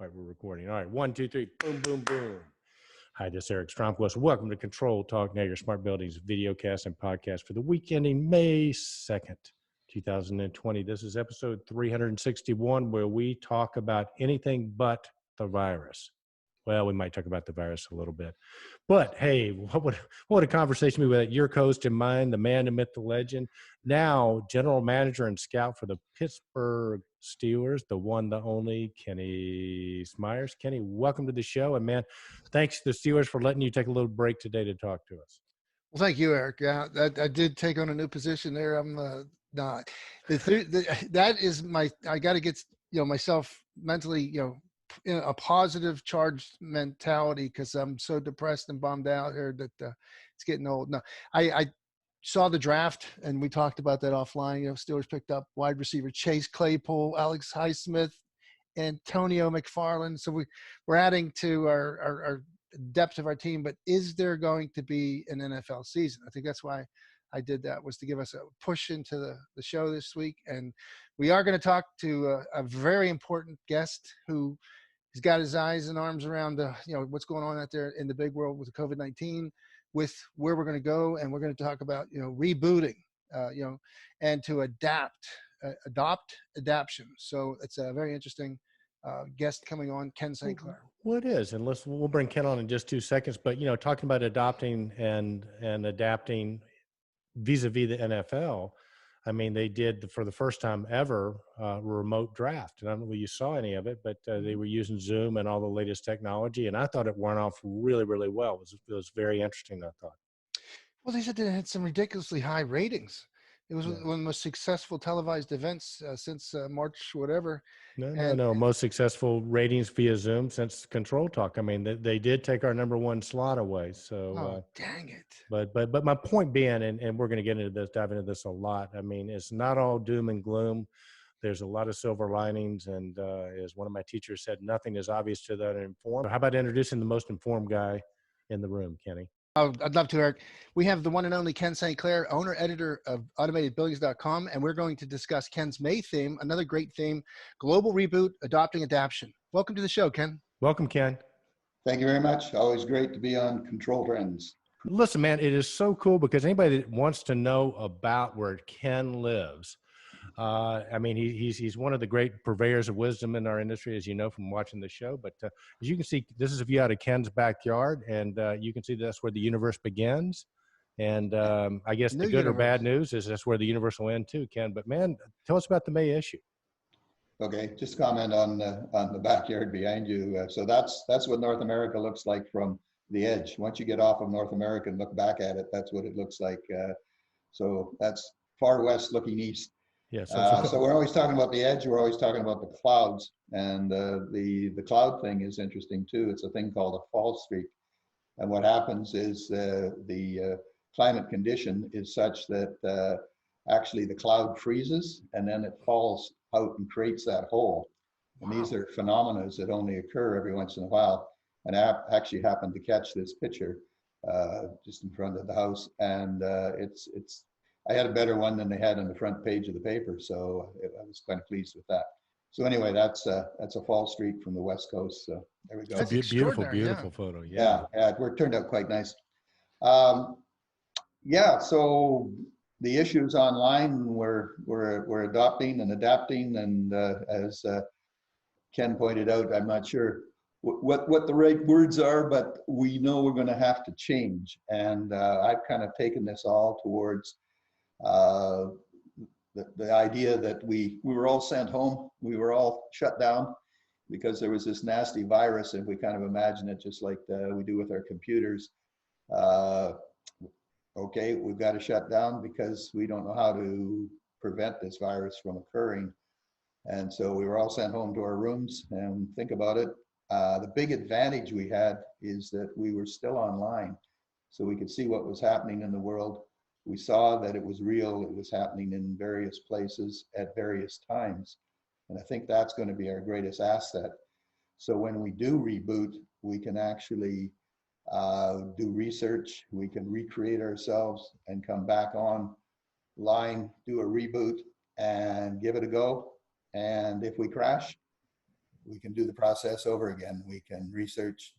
right, we're recording. All right, 1, 2, 3, boom, boom, boom. Hi, this is Eric Stromquist. Welcome to Control Talk, now your smart buildings video cast and podcast for the week ending May 2nd, 2020. This is episode 361, where we talk about anything but the virus. Well, we might talk about the virus a little bit. But hey, what a conversation we had. Your host and mine, the man, the myth, the legend, now general manager and scout for the Pittsburgh Steelers, the one, the only, Kenny Smyers. Kenny, welcome to the show. And man, thanks to the Steelers for letting you take a little break today to talk to us. Well, thank you, Eric. Yeah, I did take on a new position there. I'm not. That is I got to get myself mentally in a positive charged mentality because I'm so depressed and bummed out here that it's getting old. No, I saw the draft and we talked about that offline. Steelers picked up wide receiver Chase Claypool, Alex Highsmith, Antonio McFarland. So we're adding to our depth of our team, but is there going to be an NFL season? I think that's why I did that, was to give us a push into the show this week. And we are going to talk to a very important guest who has got his eyes and arms around what's going on out there in the big world with COVID-19, with where we're going to go. And we're going to talk about rebooting and to adopt adaption. So it's a very interesting guest coming on, Ken Sinclair. Well, it is, and we'll bring Ken on in just 2 seconds. But talking about adopting and adapting vis-a-vis the NFL, I mean, they did for the first time ever a remote draft, and I don't know if you saw any of it, but they were using Zoom and all the latest technology, and I thought it went off really, really well. It was very interesting, I thought. Well, they said they had some ridiculously high ratings. It was one of the most successful televised events since March, whatever. No. Most successful ratings via Zoom since ControlTalk. I mean, they did take our number one slot away. So, dang it. But my point being, and we're going to get into this, dive into this a lot. I mean, it's not all doom and gloom. There's a lot of silver linings. And as one of my teachers said, nothing is obvious to the uninformed. How about introducing the most informed guy in the room, Kenny? Oh, I'd love to, Eric. We have the one and only Ken Sinclair, owner, editor of Automatedbuildings.com, and we're going to discuss Ken's May theme, another great theme, global reboot, adopting adaption. Welcome to the show, Ken. Welcome, Ken. Thank you very much. Always great to be on Control Trends. Listen, man, it is so cool because anybody that wants to know about where Ken lives, I mean, he's one of the great purveyors of wisdom in our industry, as you know from watching the show. But as you can see, this is a view out of Ken's backyard, and you can see that's where the universe begins. And I guess the good or bad news is that's where the universe will end too, Ken. But man, tell us about the May issue. Okay, just comment on the backyard behind you. So that's what North America looks like from the edge. Once you get off of North America and look back at it, that's what it looks like. So that's far west looking east. Yeah, so we're always talking about the edge. We're always talking about the clouds, and the cloud thing is interesting too. It's a thing called a fall streak, and what happens is the climate condition is such that actually the cloud freezes and then it falls out and creates that hole. And these are phenomena that only occur every once in a while. And I actually happened to catch this picture just in front of the house, and it's. I had a better one than they had on the front page of the paper, so I was quite pleased with that. So anyway, that's a fall streak from the West Coast. So there we go. That's beautiful photo. Yeah, it turned out quite nice. So the issues online we're adopting and adapting, and as Ken pointed out, I'm not sure what the right words are, but we know we're going to have to change. And I've kind of taken this all towards the idea that we were all sent home, we were all shut down because there was this nasty virus, and we kind of imagine it just like we do with our computers. Okay, we've got to shut down because we don't know how to prevent this virus from occurring. And so we were all sent home to our rooms. And think about it, the big advantage we had is that we were still online, so we could see what was happening in the world. We saw that it was real, it was happening in various places at various times. And I think that's going to be our greatest asset. So when we do reboot, we can actually do research, we can recreate ourselves and come back online, do a reboot and give it a go. And if we crash, we can do the process over again. We can research,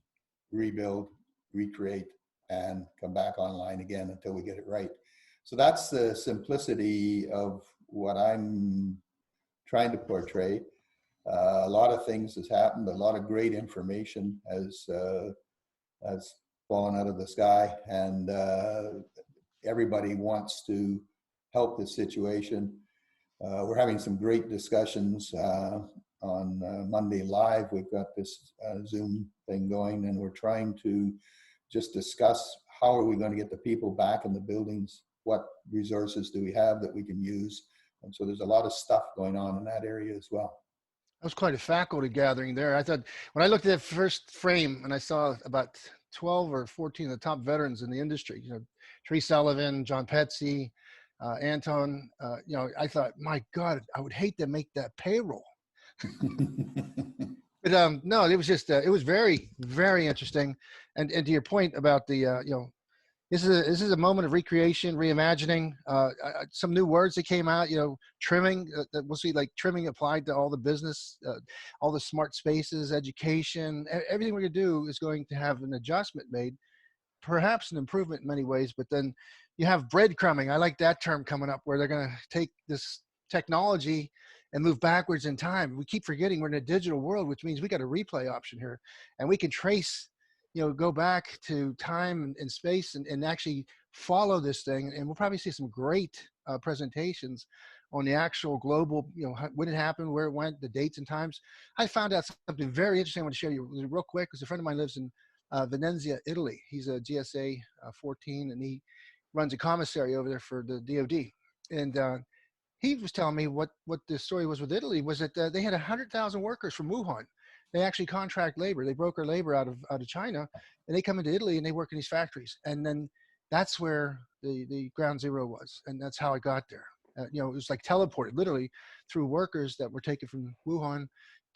rebuild, recreate, and come back online again until we get it right. So that's the simplicity of what I'm trying to portray. A lot of things has happened. A lot of great information has fallen out of the sky, and everybody wants to help the situation. We're having some great discussions on Monday Live. We've got this Zoom thing going, and we're trying to just discuss how are we going to get the people back in the buildings? What resources do we have that we can use? And so there's a lot of stuff going on in that area as well. That was quite a faculty gathering there. I thought when I looked at that first frame and I saw about 12 or 14 of the top veterans in the industry, Tree Sullivan, John Petsy, Anton, I thought, my God, I would hate to make that payroll. But no, it was just, it was very, very interesting. And to your point about the, this is a moment of recreation, reimagining, some new words that came out, trimming, that we'll see, like trimming applied to all the business, all the smart spaces, education, everything we're going to do is going to have an adjustment made, perhaps an improvement in many ways, but then you have breadcrumbing. I like that term coming up, where they're going to take this technology and move backwards in time. We keep forgetting we're in a digital world, which means we got a replay option here, and we can trace, go back to time and space and actually follow this thing. And we'll probably see some great presentations on the actual global, when it happened, where it went, the dates and times. I found out something very interesting I want to share you real quick, because a friend of mine lives in Venezia, Italy. He's a GSA 14, and he runs a commissary over there for the DOD. And he was telling me what the story was with Italy was that they had 100,000 workers from Wuhan. They actually contract labor. They broker labor out of China, and they come into Italy and they work in these factories. And then that's where the ground zero was. And that's how I got there. It was like teleported literally through workers that were taken from Wuhan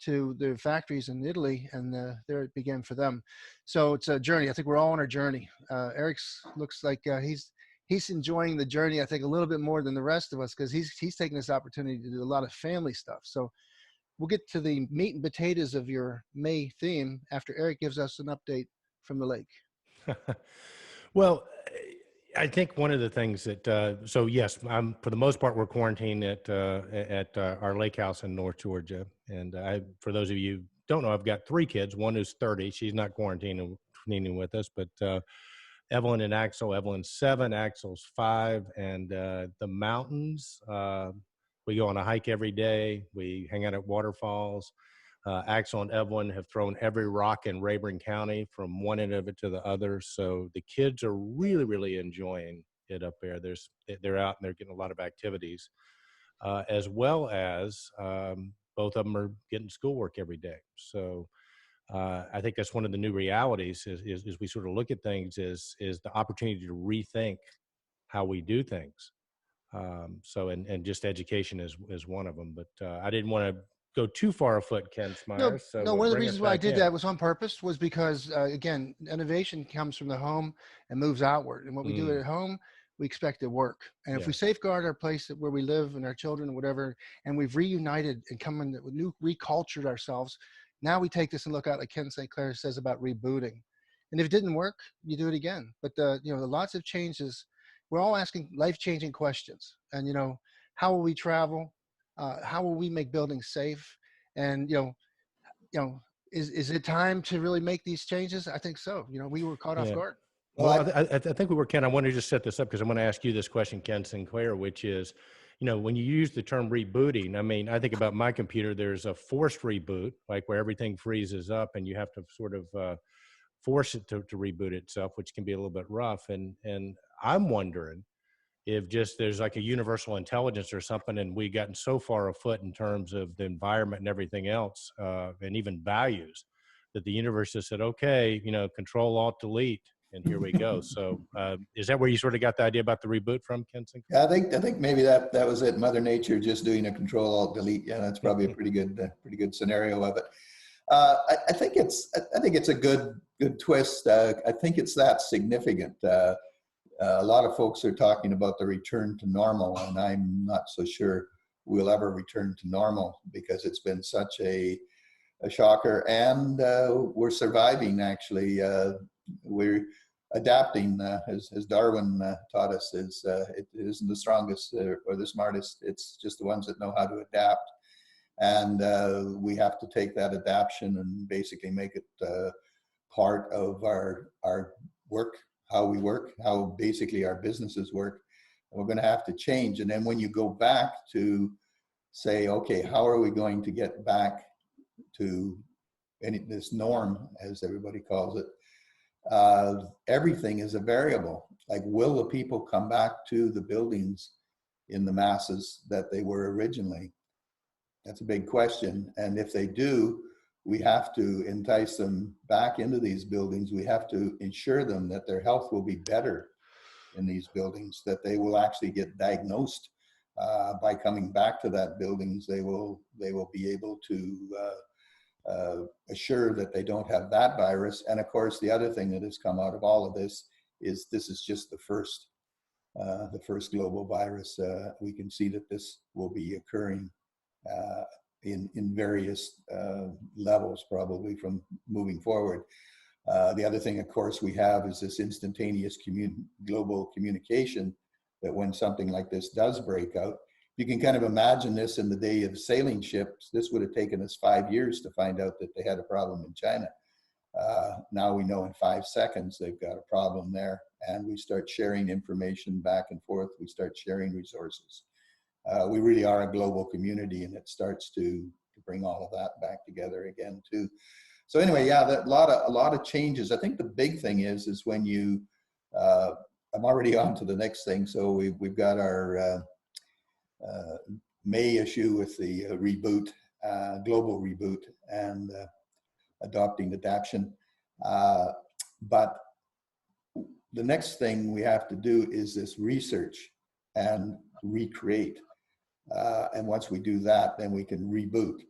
to the factories in Italy, and there it began for them. So it's a journey. I think we're all on our journey. Eric's looks like he's enjoying the journey, I think, a little bit more than the rest of us, because he's taking this opportunity to do a lot of family stuff. So we'll get to the meat and potatoes of your May theme after Eric gives us an update from the lake. Well, I think one of the things that, so yes, for the most part, we're quarantined at our lake house in North Georgia. And for those of you who don't know, I've got 3 kids. One is 30. She's not quarantining with us, but Evelyn and Axel. Evelyn's 7, Axel's 5. And the mountains, we go on a hike every day. We hang out at waterfalls. Axel and Evelyn have thrown every rock in Rayburn County from one end of it to the other. So the kids are really, really enjoying it up there. They're out and they're getting a lot of activities, as well as both of them are getting schoolwork every day. So I think that's one of the new realities is we sort of look at things is the opportunity to rethink how we do things. So just education is one of them. But I didn't want to go too far afoot, Ken Smyers. No, one of the reasons why I did that was on purpose, was because, again, innovation comes from the home and moves outward. And what we do at home, we expect to work. And if we safeguard our place where we live and our children and whatever, and we've reunited and come in with recultured ourselves, now we take this and look out, like Ken Sinclair says about rebooting. And if it didn't work, you do it again. But the lots of changes. We're all asking life-changing questions. And how will we travel? How will we make buildings safe? And is it time to really make these changes? I think so. We were caught off guard. Well, I think we were, Ken. I want to just set this up because I'm going to ask you this question, Ken Sinclair, which is, when you use the term rebooting, I mean, I think about my computer. There's a forced reboot, like where everything freezes up and you have to sort of force it to reboot itself, which can be a little bit rough. And I'm wondering if just there's like a universal intelligence or something, and we've gotten so far afoot in terms of the environment and everything else, and even values, that the universe has said, okay, Control Alt Delete, and here we go. So is that where you sort of got the idea about the reboot from, Ken Sinclair? Yeah, I think maybe that was it. Mother Nature just doing a Control Alt Delete. Yeah, that's probably a pretty good scenario of it. I think it's a good twist. I think it's that significant. A lot of folks are talking about the return to normal, and I'm not so sure we'll ever return to normal, because it's been such a a shocker, and we're surviving. Actually, we're adapting, as Darwin taught us. It isn't the strongest or the smartest; it's just the ones that know how to adapt. And we have to take that adaptation and basically make it part of our work, how we work, how basically our businesses work. And we're going to have to change. And then when you go back to say, okay, how are we going to get back to this norm, as everybody calls it? Everything is a variable. Like, will the people come back to the buildings in the masses that they were originally? That's a big question. And if they do, we have to entice them back into these buildings. We have to ensure them that their health will be better in these buildings, that they will actually get diagnosed by coming back to that buildings. They will be able to assure that they don't have that virus. And of course, the other thing that has come out of all of this is just the first global virus. We can see that this will be occurring in various levels, probably from moving forward. The other thing, of course, we have is this instantaneous global communication, that when something like this does break out, you can kind of imagine this in the day of sailing ships. This would have taken us 5 years to find out that they had a problem in China. Now we know in 5 seconds they've got a problem there, and we start sharing information back and forth. We start sharing resources. We really are a global community, and it starts to bring all of that back together again too. So anyway, yeah, a lot of changes. I think the big thing is when you, I'm already on to the next thing. So we've got our May issue with the reboot, global reboot, and adopting adaptation. But the next thing we have to do is this research and recreate. And once we do that, then we can reboot.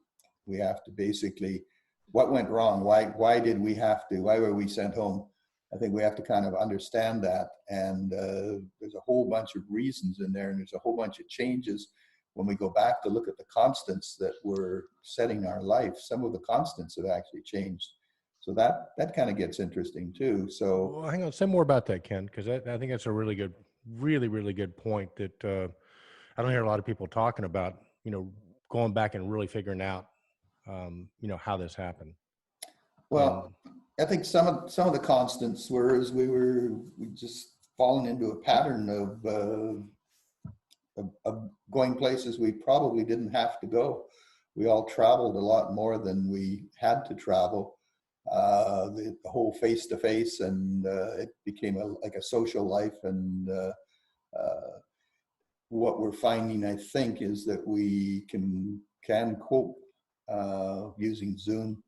We have to basically, what went wrong? Why were we sent home? I think we have to kind of understand that. And there's a whole bunch of reasons in there, and there's a whole bunch of changes. When we go back to look at the constants that were setting our life, some of the constants have actually changed. So that kind of gets interesting too. So well, hang on, say more about that, Ken, because I think that's a really good point that I don't hear a lot of people talking about, going back and really figuring out, how this happened. Well, I think some of the constants were we just fallen into a pattern of going places we probably didn't have to go. We all traveled a lot more than we had to travel. The whole face-to-face, and it became like a social life. And what we're finding, I think, is that we can cope using Zoom.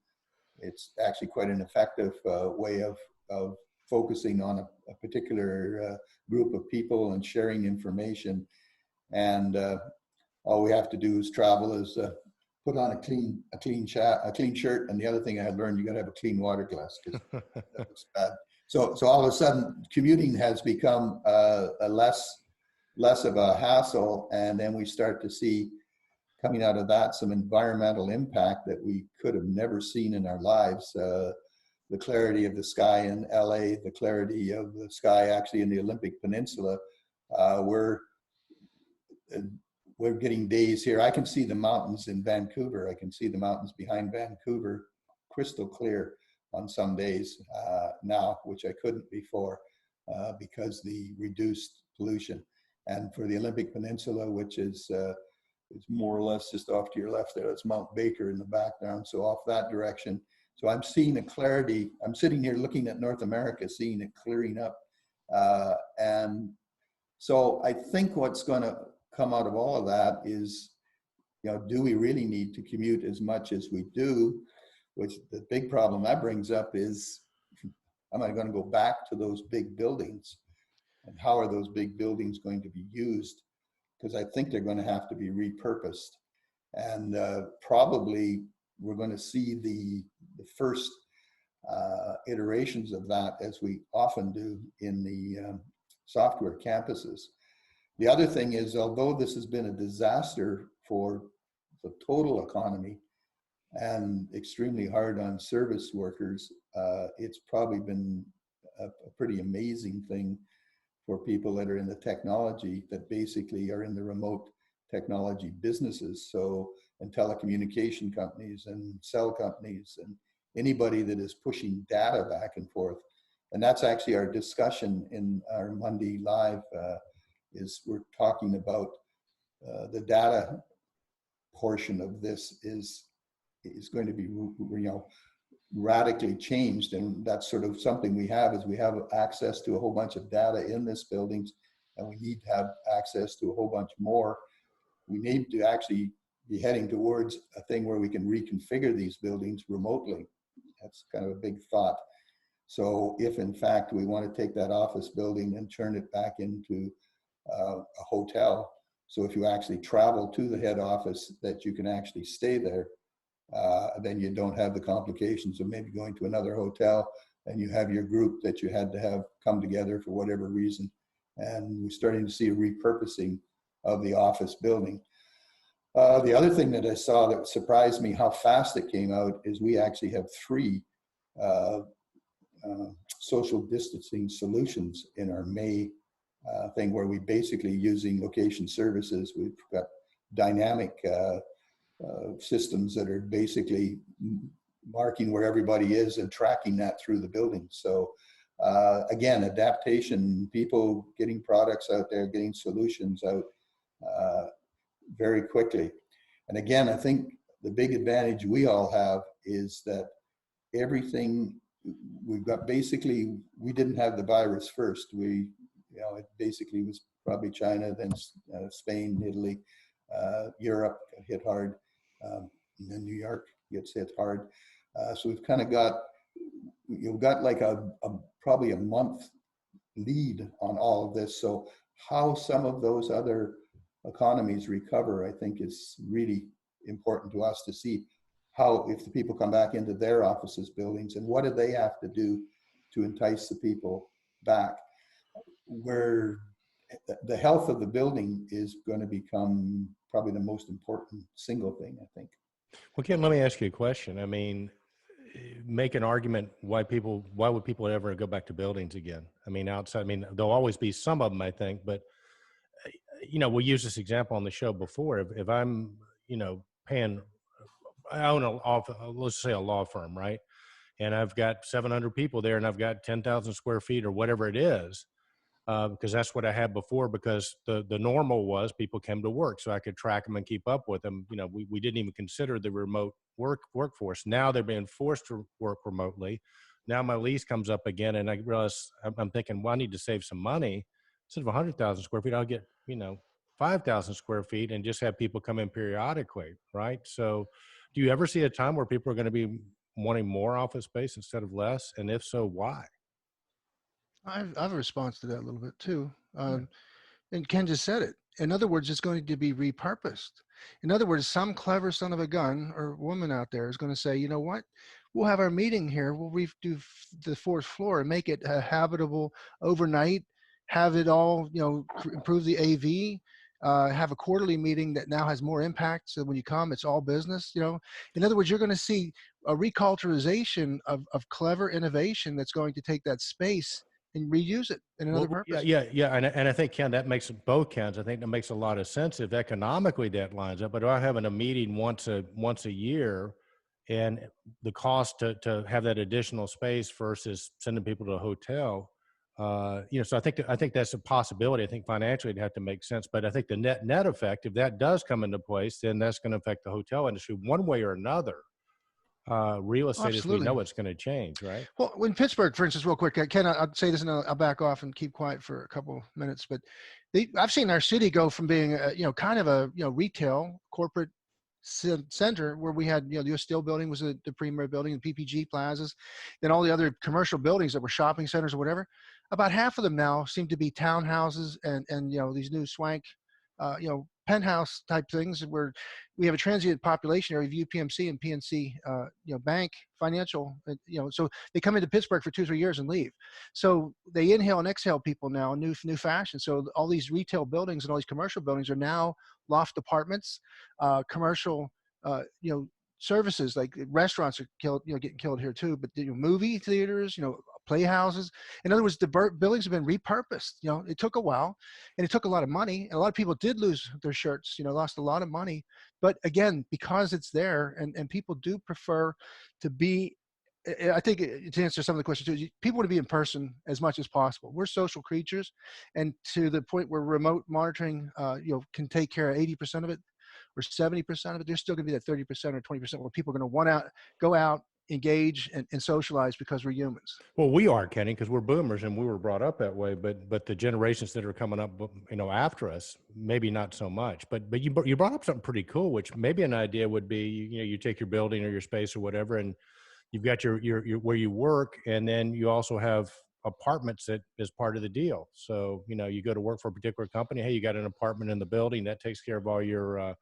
It's actually quite an effective way of focusing on a particular group of people and sharing information. And all we have to do is travel, is put on a clean shirt. And the other thing I learned, you got to have a clean water glass, because that was bad. So all of a sudden, commuting has become a less of a hassle. And then we start to see, coming out of that, some environmental impact that we could have never seen in our lives. The clarity of the sky in LA, the clarity of the sky actually in the Olympic Peninsula. We're getting days here. I can see the mountains in Vancouver. I can see the mountains behind Vancouver crystal clear on some days now, which I couldn't before because the reduced pollution. And for the Olympic Peninsula, which is more or less just off to your left there, it's Mount Baker in the background. So off that direction. So I'm seeing a clarity. I'm sitting here looking at North America, seeing it clearing up. And so I think what's going to come out of all of that is, do we really need to commute as much as we do? Which the big problem that brings up is, am I going to go back to those big buildings? And how are those big buildings going to be used? Because I think they're going to have to be repurposed. And probably we're going to see the first iterations of that, as we often do in the software campuses. The other thing is, although this has been a disaster for the total economy, and extremely hard on service workers, it's probably been a pretty amazing thing for people that are in the technology, that basically are in the remote technology businesses. So, and telecommunication companies and cell companies and anybody that is pushing data back and forth. And that's actually our discussion in our Monday Live, is we're talking about the data portion of this is going to be, radically changed. And that's sort of something we have, is we have access to a whole bunch of data in this buildings, and we need to have access to a whole bunch more. We need to actually be heading towards a thing where we can reconfigure these buildings remotely. That's kind of a big thought. So if in fact we want to take that office building and turn it back into a hotel, so if you actually travel to the head office, that you can actually stay there, then you don't have the complications of maybe going to another hotel and you have your group that you had to have come together for whatever reason. And we're starting to see a repurposing of the office building. The other thing that I saw that surprised me how fast it came out is we actually have 3 social distancing solutions in our May thing, where we basically using location services. We've got dynamic systems that are basically marking where everybody is and tracking that through the building. So again, adaptation, people getting products out there, getting solutions out very quickly. And again, I think the big advantage we all have is that everything we've got, basically, we didn't have the virus first. We, it basically was probably China, then Spain, Italy, Europe got hit hard, and then New York gets hit hard. So we've kind of got, you've got like probably a month lead on all of this. So how some of those other economies recover, I think, is really important to us to see. How, if the people come back into their offices, buildings, and what do they have to do to entice the people back? Where the health of the building is going to become probably the most important single thing, I think. Well, Ken, let me ask you a question. I mean, make an argument why would people ever go back to buildings again? I mean, outside, I mean, there'll always be some of them, I think, but we used this example on the show before. If I'm, paying, I own let's say a law firm, right? And I've got 700 people there and I've got 10,000 square feet or whatever it is, because that's what I had before, because the normal was people came to work so I could track them and keep up with them. We didn't even consider the remote workforce. Now they're being forced to work remotely. Now my lease comes up again and I realize I'm thinking, well, I need to save some money. Instead of 100,000 square feet, I'll get, 5,000 square feet and just have people come in periodically, right? So do you ever see a time where people are going to be wanting more office space instead of less? And if so, why? I have a response to that a little bit too. And Ken just said it. In other words, it's going to be repurposed. In other words, some clever son of a gun or woman out there is going to say, you know what? We'll have our meeting here. We'll redo the 4th floor and make it habitable overnight, have it all, improve the AV, have a quarterly meeting that now has more impact. So when you come, it's all business, In other words, you're going to see a reculturization of clever innovation that's going to take that space and reuse it in another purpose. Yeah. And I think, Ken, that makes both Kens. I think that makes a lot of sense if economically that lines up. But if I'm having a meeting once a year, and the cost to have that additional space versus sending people to a hotel, so I think that's a possibility. I think financially it'd have to make sense, but I think the net effect, if that does come into place, then that's going to affect the hotel industry one way or another. Real estate, as we know, it's going to change, right? Well, in Pittsburgh, for instance, real quick, Ken, I'll say this and I'll back off and keep quiet for a couple minutes, but I've seen our city go from being, kind of a, retail corporate center where we had, the US Steel building was the premier building, and PPG plazas, then all the other commercial buildings that were shopping centers or whatever. About half of them now seem to be townhouses and these new swank, penthouse type things where we have a transient population area, UPMC and PNC, bank, financial, so they come into Pittsburgh for 2 or 3 years and leave. So they inhale and exhale people now in new fashion. So all these retail buildings and all these commercial buildings are now loft apartments, commercial, services like restaurants are killed, getting killed here too, but movie theaters, playhouses. In other words, the buildings have been repurposed. It took a while and it took a lot of money. And a lot of people did lose their shirts, lost a lot of money. But again, because it's there and people do prefer to be, I think to answer some of the questions too, people want to be in person as much as possible. We're social creatures, and to the point where remote monitoring, can take care of 80% of it or 70% of it. There's still going to be that 30% or 20% where people are going to go out, engage, and socialize because we're humans. Well, we are, Kenny, because we're boomers and we were brought up that way. But the generations that are coming up, after us, maybe not so much. But you brought up something pretty cool, which maybe an idea would be, you take your building or your space or whatever, and you've got your where you work, and then you also have apartments that is part of the deal. So you go to work for a particular company. Hey, you got an apartment in the building that takes care of all your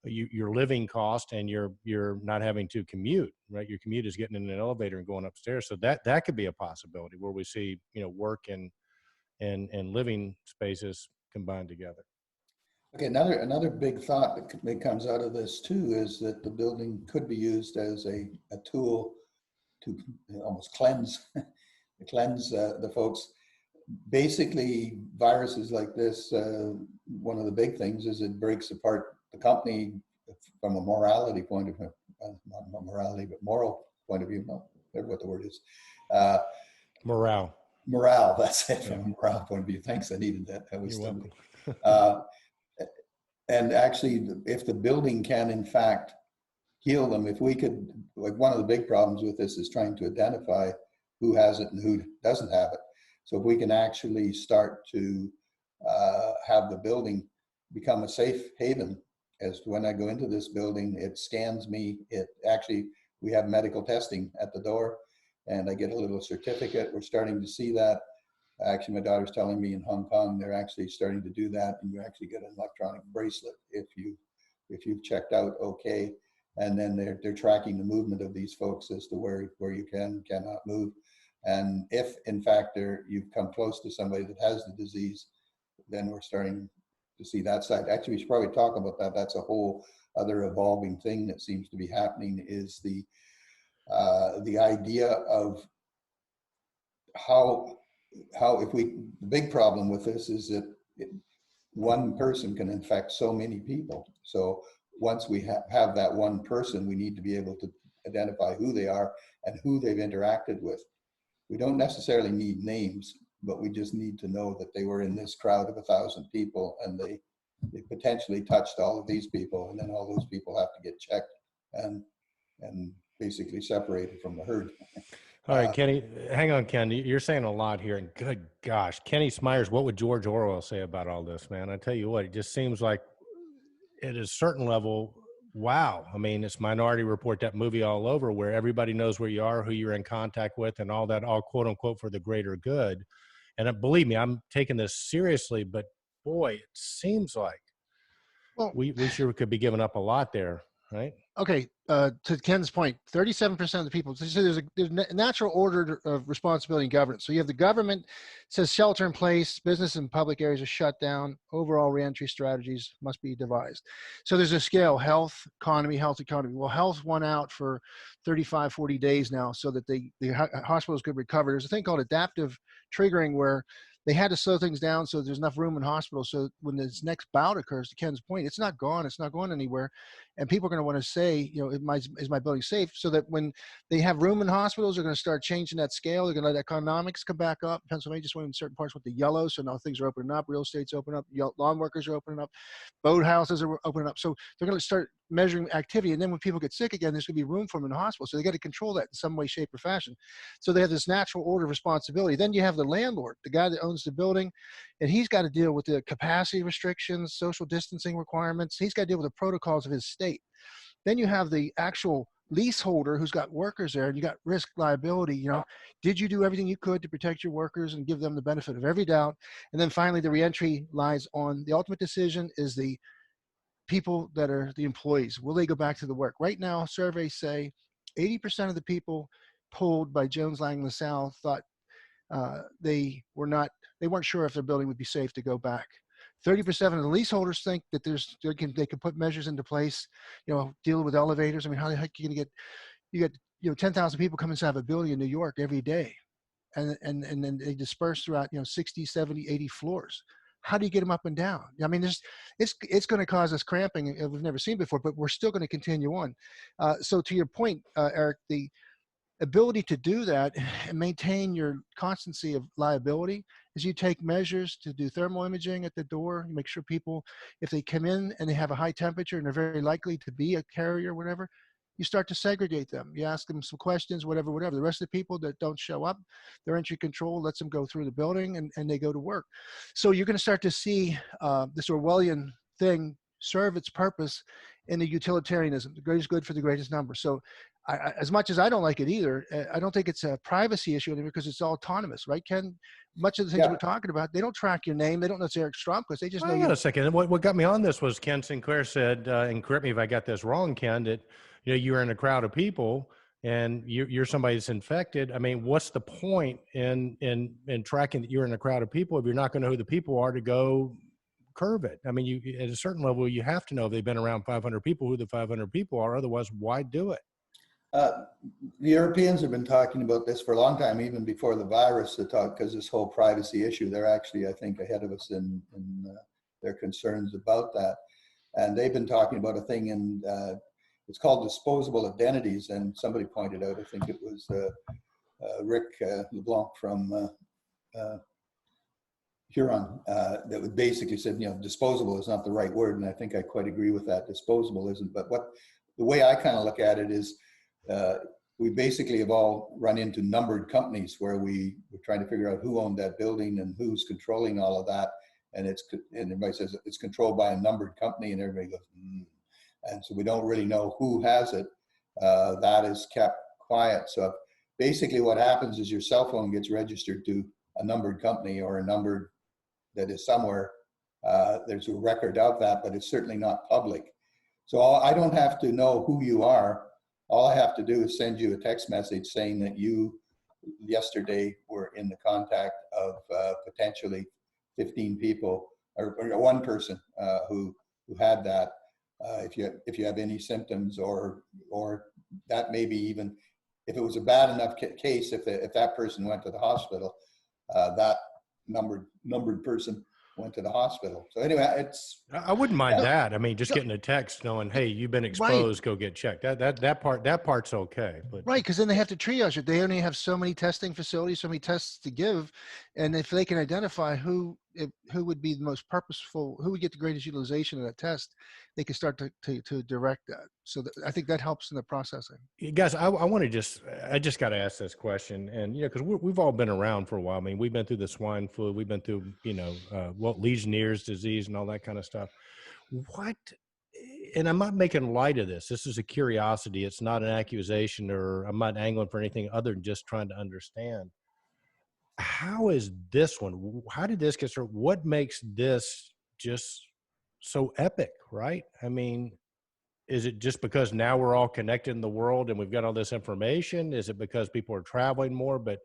living cost, and you're not having to commute, right? Your commute is getting in an elevator and going upstairs. So that could be a possibility where we see work and living spaces combined together. Okay, another big thought that comes out of this too is that the building could be used as a tool to almost cleanse the folks. Basically, viruses like this, one of the big things is it breaks apart the company from a morality point of view, not morality, but moral point of view. Not what the word is. Morale. That's it. From a morale point of view. Thanks, I needed that. I was You're welcome. And actually, if the building can in fact heal them, if we could, like one of the big problems with this is trying to identify who has it and who doesn't have it. So if we can actually start to have the building become a safe haven, as to when I go into this building, it scans me. We have medical testing at the door, and I get a little certificate. We're starting to see that. Actually, my daughter's telling me in Hong Kong, they're actually starting to do that, and you actually get an electronic bracelet if you've checked out okay. And then they're tracking the movement of these folks as to where you cannot move. And if in fact you've come close to somebody that has the disease, then we're starting to see that side. Actually, we should probably talk about that. That's a whole other evolving thing that seems to be happening, is the idea of how the big problem with this is that one person can infect so many people. So once we have that one person, we need to be able to identify who they are and who they've interacted with. We don't necessarily need names, but we just need to know that they were in this crowd of 1,000 people and they potentially touched all of these people, and then all those people have to get checked and basically separated from the herd. All right, Kenny, hang on, Ken. You're saying a lot here, and good gosh, Kenny Smyers, what would George Orwell say about all this, man? I tell you what, it just seems like at a certain level, wow. I mean, it's Minority Report, that movie all over, where everybody knows where you are, who you're in contact with, and all that, all quote unquote for the greater good. And believe me, I'm taking this seriously, but boy, it seems like we sure could be giving up a lot there, right? Okay, to Ken's point, 37% of the people, so there's a natural order of responsibility and governance. So you have the government says shelter in place, business and public areas are shut down, overall reentry strategies must be devised. So there's a scale, health, economy. Well, health won out for 35, 40 days now so that the hospitals could recover. There's a thing called adaptive triggering where they had to slow things down so there's enough room in hospitals. So when this next bout occurs, to Ken's point, it's not gone. It's not going anywhere. And people are going to want to say, is my building safe? So that when they have room in hospitals, they're going to start changing that scale. They're going to let economics come back up. Pennsylvania just went in certain parts with the yellow. So now things are opening up. Real estate's opening up. Lawn workers are opening up. Boat houses are opening up. So they're going to start measuring activity. And then when people get sick again, there's going to be room for them in the hospital. So they got to control that in some way, shape, or fashion. So they have this natural order of responsibility. Then you have the landlord, the guy that owns the building, and he's got to deal with the capacity restrictions, social distancing requirements. He's got to deal with the protocols of his state. Then you have the actual leaseholder who's got workers there, and you got risk liability. Did you do everything you could to protect your workers and give them the benefit of every doubt? And then finally, the reentry lies on the ultimate decision is the people that are the employees. Will they go back to the work? Right now, surveys say 80% of the people polled by Jones Lang LaSalle thought they weren't sure if their building would be safe to go back. 30% of the leaseholders think that they can put measures into place, deal with elevators. I mean, how the heck are you going to get 10,000 people come inside of a building in New York every day, and then they disperse throughout 60, 70, 80 floors. How do you get them up and down? I mean, it's going to cause us cramping we've never seen before, but we're still going to continue on. So to your point, Eric, the ability to do that and maintain your constancy of liability is you take measures to do thermal imaging at the door. You make sure people, if they come in and they have a high temperature and they're very likely to be a carrier or whatever, you start to segregate them. You ask them some questions, whatever. The rest of the people that don't show up, their entry control lets them go through the building and they go to work. So you're going to start to see this Orwellian thing serve its purpose in the utilitarianism, the greatest good for the greatest number. So as much as I don't like it either, I don't think it's a privacy issue anymore because it's all autonomous, right, Ken? Much of the things we're talking about, they don't track your name. They don't know it's Eric Stromquist. They just know you. Wait a second. What got me on this was Ken Sinclair said, and correct me if I got this wrong, Ken, that you're in a crowd of people and you're somebody that's infected. I mean, what's the point in tracking that you're in a crowd of people if you're not going to know who the people are to go curb it? I mean, you at a certain level, you have to know if they've been around 500 people, who the 500 people are. Otherwise, why do it? The Europeans have been talking about this for a long time, even before the virus, because this whole privacy issue, they're actually, I think, ahead of us in their concerns about that. And they've been talking about a thing it's called disposable identities. And somebody pointed out, I think it was Rick LeBlanc from Huron, that would basically said, disposable is not the right word. And I think I quite agree with that. Disposable isn't. But the way I kind of look at it is, we basically have all run into numbered companies where we're trying to figure out who owned that building and who's controlling all of that. And everybody says it's controlled by a numbered company, and everybody goes, And so we don't really know who has it. That is kept quiet. So basically what happens is your cell phone gets registered to a numbered company or a numbered that is somewhere. There's a record of that, but it's certainly not public. So I don't have to know who you are. All I have to do is send you a text message saying that you yesterday were in the contact of potentially 15 people or one person who had that. If you have any symptoms or that maybe even if it was a bad enough case, if that person went to the hospital, that numbered person went to the hospital. So anyway, I wouldn't mind that. I mean, just getting a text knowing, hey, you've been exposed, go get checked. That part's okay. But right, because then they have to triage it. They only have so many testing facilities, so many tests to give, and if they can identify who would be the most purposeful, who would get the greatest utilization of that test, they can start to direct that. So I think that helps in the processing. Guys, I just got to ask this question, and because we've all been around for a while. I mean, we've been through the swine flu, we've been through Legionnaire's disease and all that kind of stuff. And I'm not making light of this. This is a curiosity. It's not an accusation, or I'm not angling for anything other than just trying to understand. How is this one? How did this get started? What makes this just so epic, right? I mean, is it just because now we're all connected in the world and we've got all this information? Is it because people are traveling more? But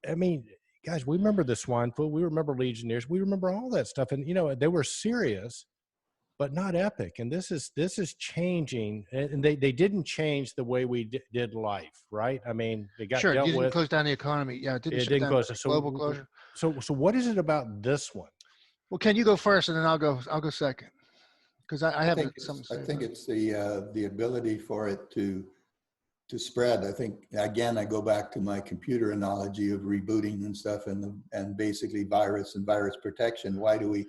I mean, guys, we remember the swine flu. We remember Legionnaires. We remember all that stuff. And, they were serious, but not epic. And this is changing. And they didn't change the way we did life, right? I mean, they got dealt with. It didn't close down the economy. Yeah, it didn't close. Global closure. So what is it about this one? Well, Ken, you go first, and then I'll go second, because I have something to say. I think it's the ability for it to spread. I think, again, I go back to my computer analogy of rebooting and stuff, and basically virus and virus protection. Why do we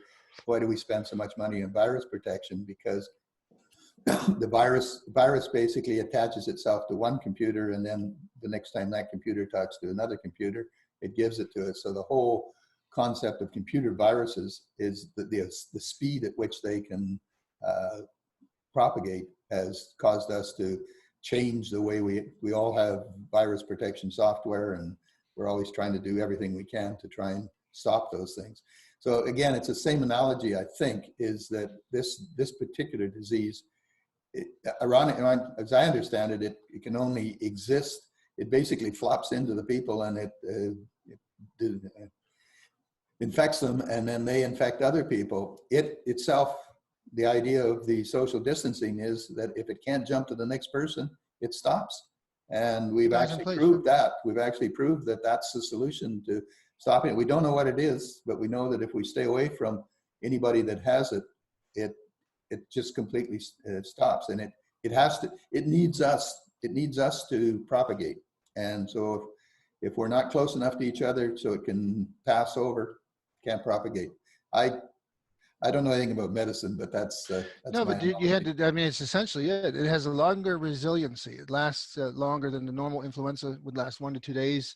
spend so much money on virus protection? Because the virus basically attaches itself to one computer, and then the next time that computer talks to another computer, it gives it to it. So the whole concept of computer viruses is the speed at which they can propagate has caused us to change the way we all have virus protection software, and we're always trying to do everything we can to try and stop those things. So again, it's the same analogy, I think, is that this particular disease, ironic, as I understand it, it can only exist. It basically flops into the people, and infects them, and then they infect other people. It itself, the idea of the social distancing is that if it can't jump to the next person, it stops. And we've Guys in actually place. proved that. We've actually proved that that's the solution to stopping it. We don't know what it is, but we know that if we stay away from anybody that has it, it just completely stops. And it needs us to propagate. And so if we're not close enough to each other so it can pass over, can't propagate. I don't know anything about medicine, but that's No, my but you had analogy. to, I mean, it's essentially it. It has a longer resiliency. It lasts longer than the normal influenza would last 1 to 2 days.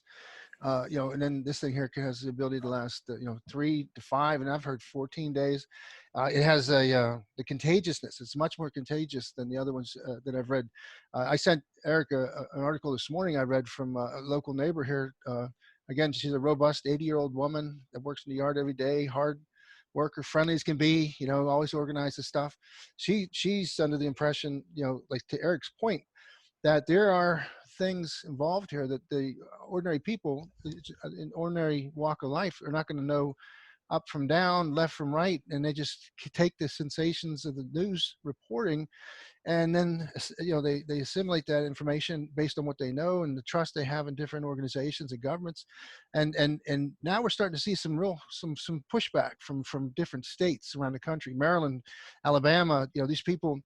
And then this thing here has the ability to last, 3 to 5, and I've heard 14 days. It has the contagiousness. It's much more contagious than the other ones that I've read. I sent Eric an article this morning I read from a local neighbor here. Again, she's a robust 80-year-old woman that works in the yard every day, hard worker, friendly as can be, always organizes stuff. She's under the impression, like to Eric's point, that there are things involved here that the ordinary people in ordinary walk of life are not going to know up from down, left from right, and they just take the sensations of the news reporting, and then they assimilate that information based on what they know and the trust they have in different organizations and governments, and now we're starting to see some pushback from different states around the country. Maryland, Alabama, these people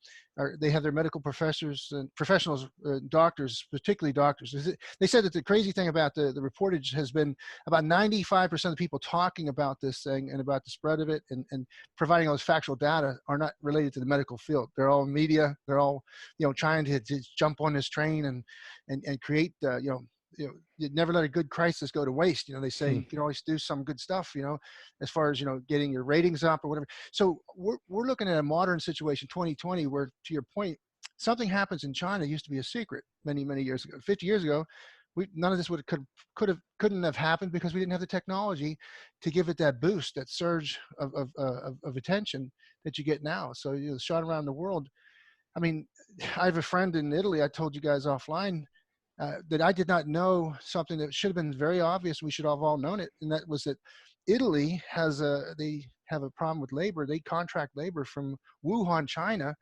they have their medical professors and professionals, doctors, particularly doctors. They said that the crazy thing about the reportage has been about 95% of the people talking about this thing and about the spread of it and providing all this factual data are not related to the medical field. They're all media. They're all, trying to jump on this train and create, you never let a good crisis go to waste. They say you can always do some good stuff, as far as, getting your ratings up or whatever. So we're looking at a modern situation, 2020, where, to your point, something happens in China used to be a secret many, many years ago. 50 years ago, none of this couldn't have happened because we didn't have the technology to give it that boost, that surge of attention that you get now. So shot around the world. I mean, I have a friend in Italy. I told you guys offline that I did not know something that should have been very obvious. We should have all known it, and that was that Italy they have a problem with labor. They contract labor from Wuhan, China,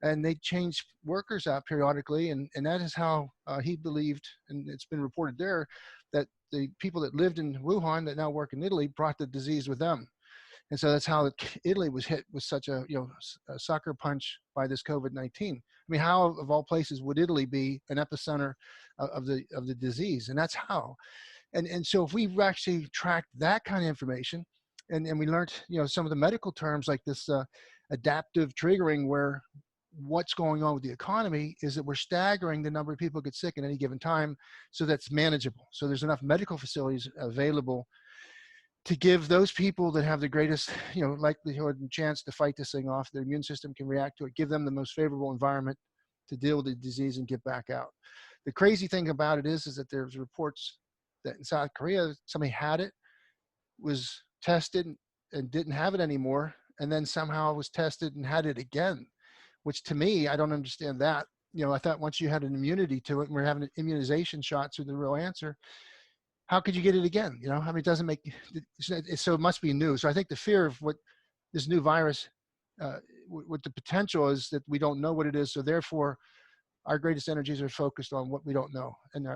and they change workers out periodically, and that is how he believed, and it's been reported there, that the people that lived in Wuhan that now work in Italy brought the disease with them. And so that's how Italy was hit with such a sucker punch by this COVID-19. I mean, how of all places would Italy be an epicenter of the disease? And that's how. And so if we actually tracked that kind of information, and we learned some of the medical terms like this adaptive triggering, where what's going on with the economy is that we're staggering the number of people who get sick at any given time, so that's manageable. So there's enough medical facilities available to give those people that have the greatest, likelihood and chance to fight this thing off, their immune system can react to it, give them the most favorable environment to deal with the disease and get back out. The crazy thing about it is that there's reports that in South Korea, somebody had it, was tested and didn't have it anymore, and then somehow was tested and had it again, which to me, I don't understand that. I thought once you had an immunity to it and we're having immunization shots are the real answer, how could you get it again? I mean, it doesn't make, so it must be new. So I think the fear of what this new virus, what the potential is, that we don't know what it is. So therefore our greatest energies are focused on what we don't know and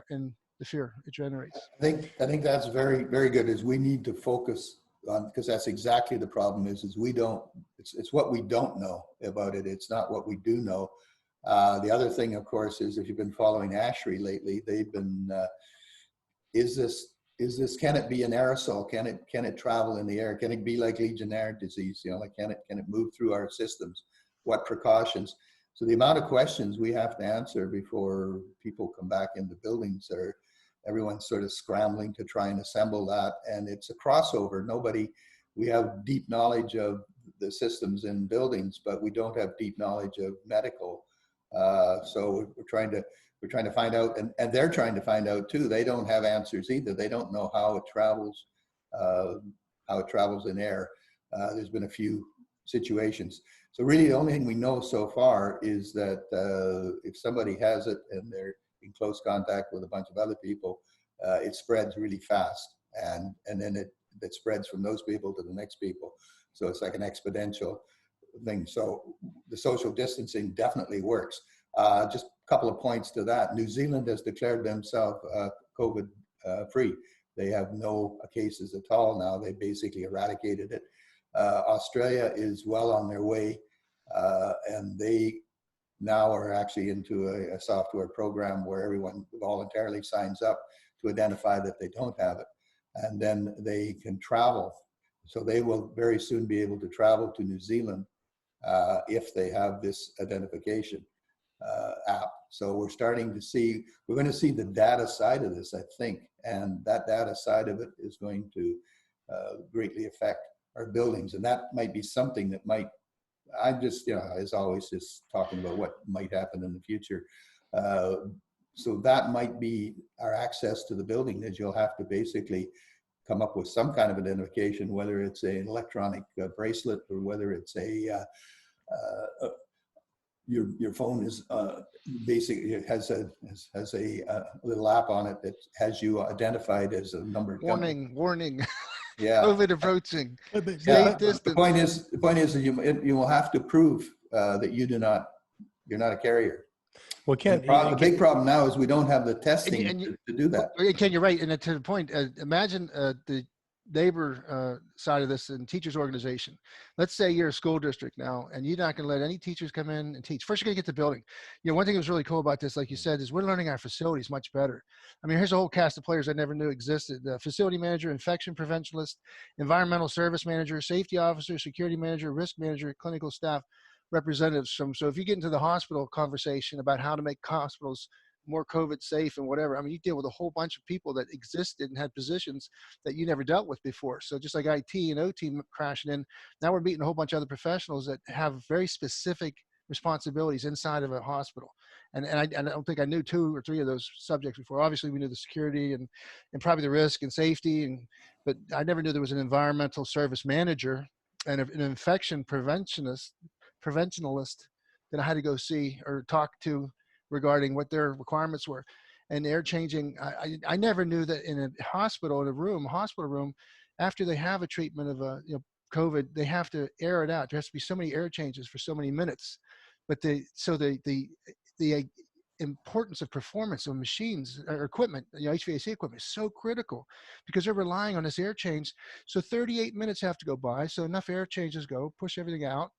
the fear it generates. I think that's very, very good, is we need to focus on, because that's exactly the problem is it's what we don't know about it. It's not what we do know. The other thing, of course, is if you've been following ASHRAE lately, they've been, is this, can it be an aerosol? Can it travel in the air? Can it be like Legionnaire disease? Can it move through our systems? What precautions? So the amount of questions we have to answer before people come back into buildings, everyone's sort of scrambling to try and assemble that. And it's a crossover. We have deep knowledge of the systems in buildings, but we don't have deep knowledge of medical. So we're trying to find out, and they're trying to find out too. They don't have answers either. They don't know how it travels in air. There's been a few situations. So really the only thing we know so far is that if somebody has it and they're in close contact with a bunch of other people, it spreads really fast. And then that spreads from those people to the next people. So it's like an exponential thing. So the social distancing definitely works. Just a couple of points to that. New Zealand has declared themselves COVID free. They have no cases at all now. They basically eradicated it. Australia is well on their way, and they now are actually into a software program where everyone voluntarily signs up to identify that they don't have it. And then they can travel. So they will very soon be able to travel to New Zealand if they have this identification app. So we're starting to see, we're going to see the data side of this, I think. And that data side of it is going to greatly affect our buildings. And that might be something that might, I'm just, as always, just talking about what might happen in the future. So that might be our access to the building, that you'll have to basically come up with some kind of identification, whether it's an electronic bracelet or whether it's your phone is basically has a little app on it that has you identified as a numbered company. Warning. Yeah. COVID approaching. But Stay distant. The point is that you will have to prove that you're not a carrier. Well, Ken, The big problem now is we don't have the testing to do that. Ken, you're right. And to the point, imagine the neighbor side of this and teachers organization. Let's say you're a school district now, and you're not going to let any teachers come in and teach. First, you're going to get the building. One thing that was really cool about this, like you said, is we're learning our facilities much better. I mean, here's a whole cast of players I never knew existed: the facility manager, infection preventionist, environmental service manager, safety officer, security manager, risk manager, clinical staff representatives from. So if you get into the hospital conversation about how to make hospitals more COVID safe and whatever, I mean, you deal with a whole bunch of people that existed and had positions that you never dealt with before. So just like IT and OT crashing in, now we're meeting a whole bunch of other professionals that have very specific responsibilities inside of a hospital. And I don't think I knew 2 or 3 of those subjects before. Obviously we knew the security and probably the risk and safety, but I never knew there was an environmental service manager and an infection preventionalist that I had to go see or talk to regarding what their requirements were. And they're changing. I never knew that in a hospital room, after they have a treatment of COVID, they have to air it out. There has to be so many air changes for so many minutes. But the importance of performance of machines or equipment, HVAC equipment, is so critical because they're relying on this air change. So 38 minutes have to go by. So enough air changes go, push everything out.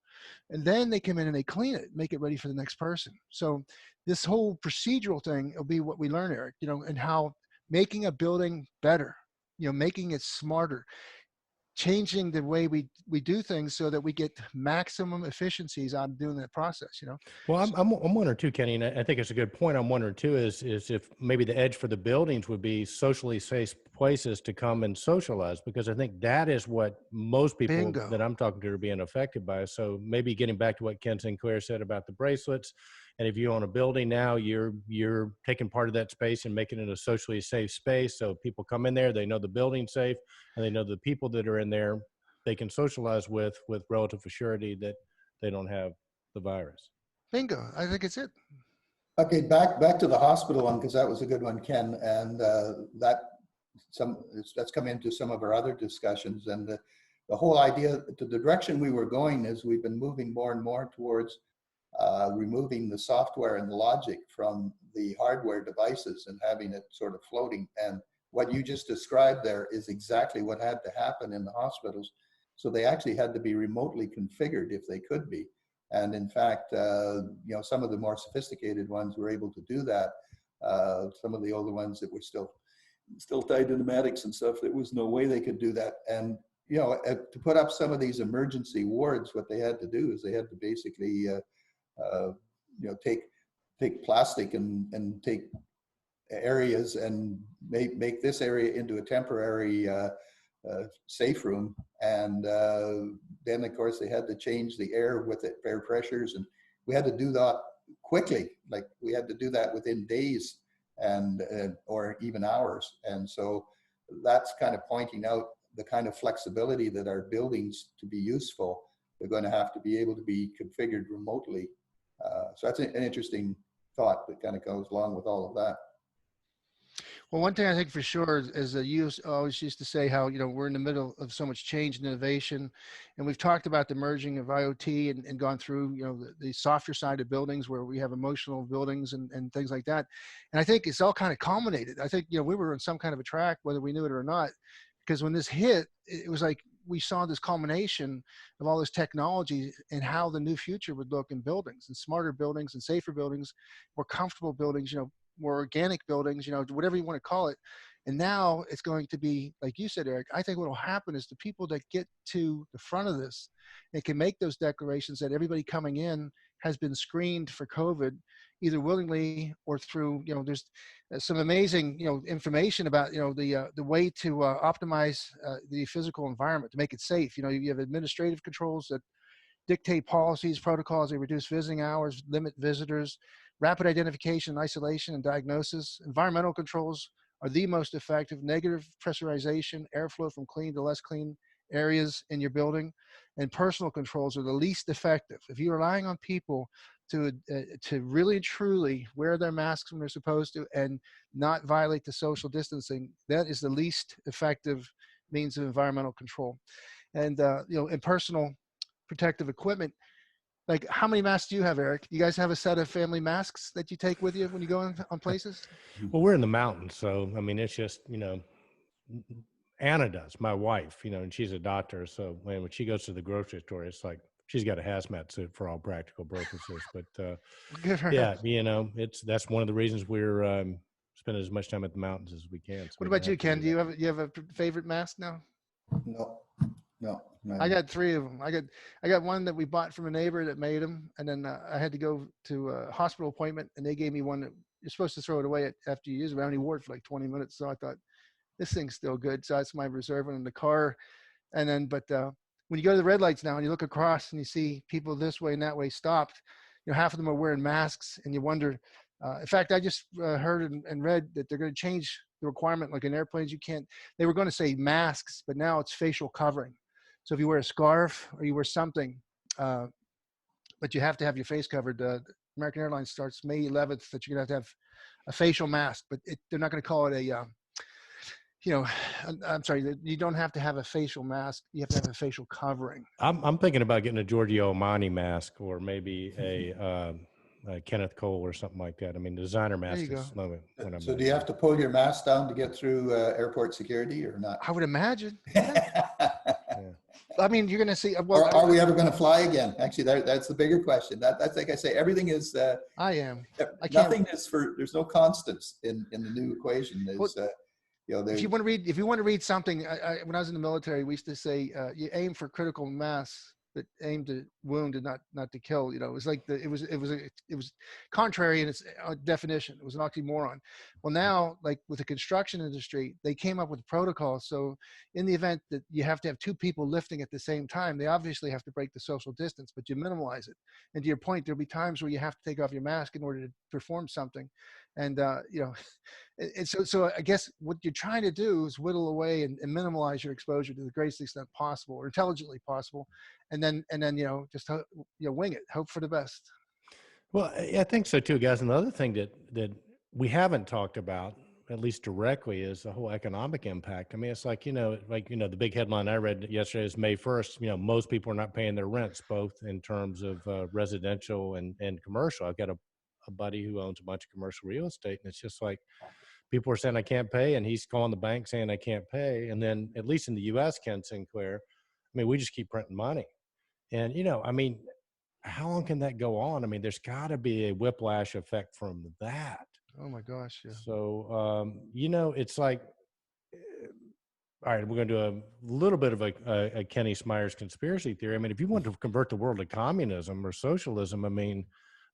And then they come in and they clean it, make it ready for the next person. So this whole procedural thing will be what we learn, Eric, and how making a building better, making it smarter, changing the way we do things so that we get maximum efficiencies out of doing that process, Well, I'm wondering too, Kenny, and I think it's a good point. I'm wondering too is if maybe the edge for the buildings would be socially safe places to come and socialize, because I think that is what most people Bingo. that I'm talking to are being affected by. So maybe getting back to what Ken Sinclair said about the bracelets, and if you own a building now, you're taking part of that space and making it a socially safe space. So people come in there, they know the building's safe, and they know the people that are in there they can socialize with relative surety that they don't have the virus. Bingo. I think it's it. Okay, back to the hospital one, because that was a good one, Ken, and that's come into some of our other discussions. And the whole idea, the direction we were going is we've been moving more and more towards removing the software and the logic from the hardware devices and having it sort of floating. And what you just described there is exactly what had to happen in the hospitals. So they actually had to be remotely configured if they could be. And in fact, some of the more sophisticated ones were able to do that. Some of the older ones that were still tied to pneumatics and stuff, there was no way they could do that. And to put up some of these emergency wards, what they had to do is they had to basically take plastic and take areas and make this area into a temporary safe room. And then of course they had to change the air with the air pressures, and we had to do that quickly. Like we had to do that within days and or even hours. And so that's kind of pointing out the kind of flexibility that our buildings, to be useful, they're going to have to be able to be configured remotely. So that's an interesting thought that kind of goes along with all of that. Well, one thing I think for sure is you always used to say how, we're in the middle of so much change and innovation. And we've talked about the merging of IoT and gone through, the softer side of buildings where we have emotional buildings and things like that. And I think it's all kind of culminated. I think, we were on some kind of a track, whether we knew it or not, because when this hit, it was like we saw this culmination of all this technology and how the new future would look in buildings and smarter buildings and safer buildings, more comfortable buildings, more organic buildings, whatever you want to call it. And now it's going to be, like you said, Eric, I think what will happen is the people that get to the front of this and can make those declarations that everybody coming in has been screened for COVID, either willingly or through, there's some amazing, information about, the way to optimize the physical environment to make it safe. You have administrative controls that dictate policies, protocols, they reduce visiting hours, limit visitors, rapid identification, isolation, and diagnosis. Environmental controls are the most effective. Negative pressurization, airflow from clean to less clean areas in your building, and personal controls are the least effective. If you're relying on people to really truly wear their masks when they're supposed to and not violate the social distancing, that is the least effective means of environmental control. And in personal protective equipment, like how many masks do you have, Eric? You guys have a set of family masks that you take with you when you go on places? Well, we're in the mountains, so I mean, it's just Anna does, my wife, and she's a doctor, so when she goes to the grocery store, it's like she's got a hazmat suit for all practical purposes. But Good for her. yeah, that's one of the reasons we're spending as much time at the mountains as we can. So What we don't about you, have to Ken? do Do you that. have a favorite mask now? No, no. I got 3 of them. I got one that we bought from a neighbor that made them, and then I had to go to a hospital appointment, and they gave me one that you're supposed to throw it away after you use it. I only wore it for like 20 minutes, so I thought this thing's still good. So that's my reserve one in the car. And then, but when you go to the red lights now and you look across and you see people this way and that way stopped, half of them are wearing masks, and you wonder. In fact, I just heard and read that they're going to change the requirement. Like in airplanes, they were going to say masks, but now it's facial covering. So if you wear a scarf or you wear something, but you have to have your face covered. American Airlines starts May 11th that you're going to have a facial mask, but they're not going to call it a, I'm sorry, you don't have to have a facial mask. You have to have a facial covering. I'm thinking about getting a Giorgio Armani mask or maybe a Kenneth Cole or something like that. I mean, the designer There mask you go. is what I'm So do you have to pull your mask down to get through airport security or not? I would imagine. I mean, you're going to see. Or are we ever going to fly again? Actually, that's the bigger question. That's like I say, everything is. I am. Nothing is for. There's no constants in the new equation. There's, if you want to read something, when I was in the military, we used to say you aim for critical mass, but aim to wound and not to kill. It was like it was contrary in its definition. It was an oxymoron. Well, now, like with the construction industry, they came up with protocols. So in the event that you have to have 2 people lifting at the same time, they obviously have to break the social distance, but you minimize it. And to your point, there'll be times where you have to take off your mask in order to perform something. And and so I guess what you're trying to do is whittle away and minimize your exposure to the greatest extent possible or intelligently possible. And then just wing it, hope for the best. Well, I think so too, guys. And the other thing that we haven't talked about, at least directly, is the whole economic impact. I mean, it's like the big headline I read yesterday is May 1st. Most people are not paying their rents, both in terms of residential and commercial. I've got a buddy who owns a bunch of commercial real estate, and it's just like people are saying I can't pay, and he's calling the bank saying I can't pay. And then, at least in the U.S., Ken Sinclair, I mean, we just keep printing money, and I mean, how long can that go on? I mean, there's got to be a whiplash effect from that. Oh my gosh, yeah. So, it's like, all right, we're going to do a little bit of a Kenny Smyers conspiracy theory. I mean, if you want to convert the world to communism or socialism, I mean,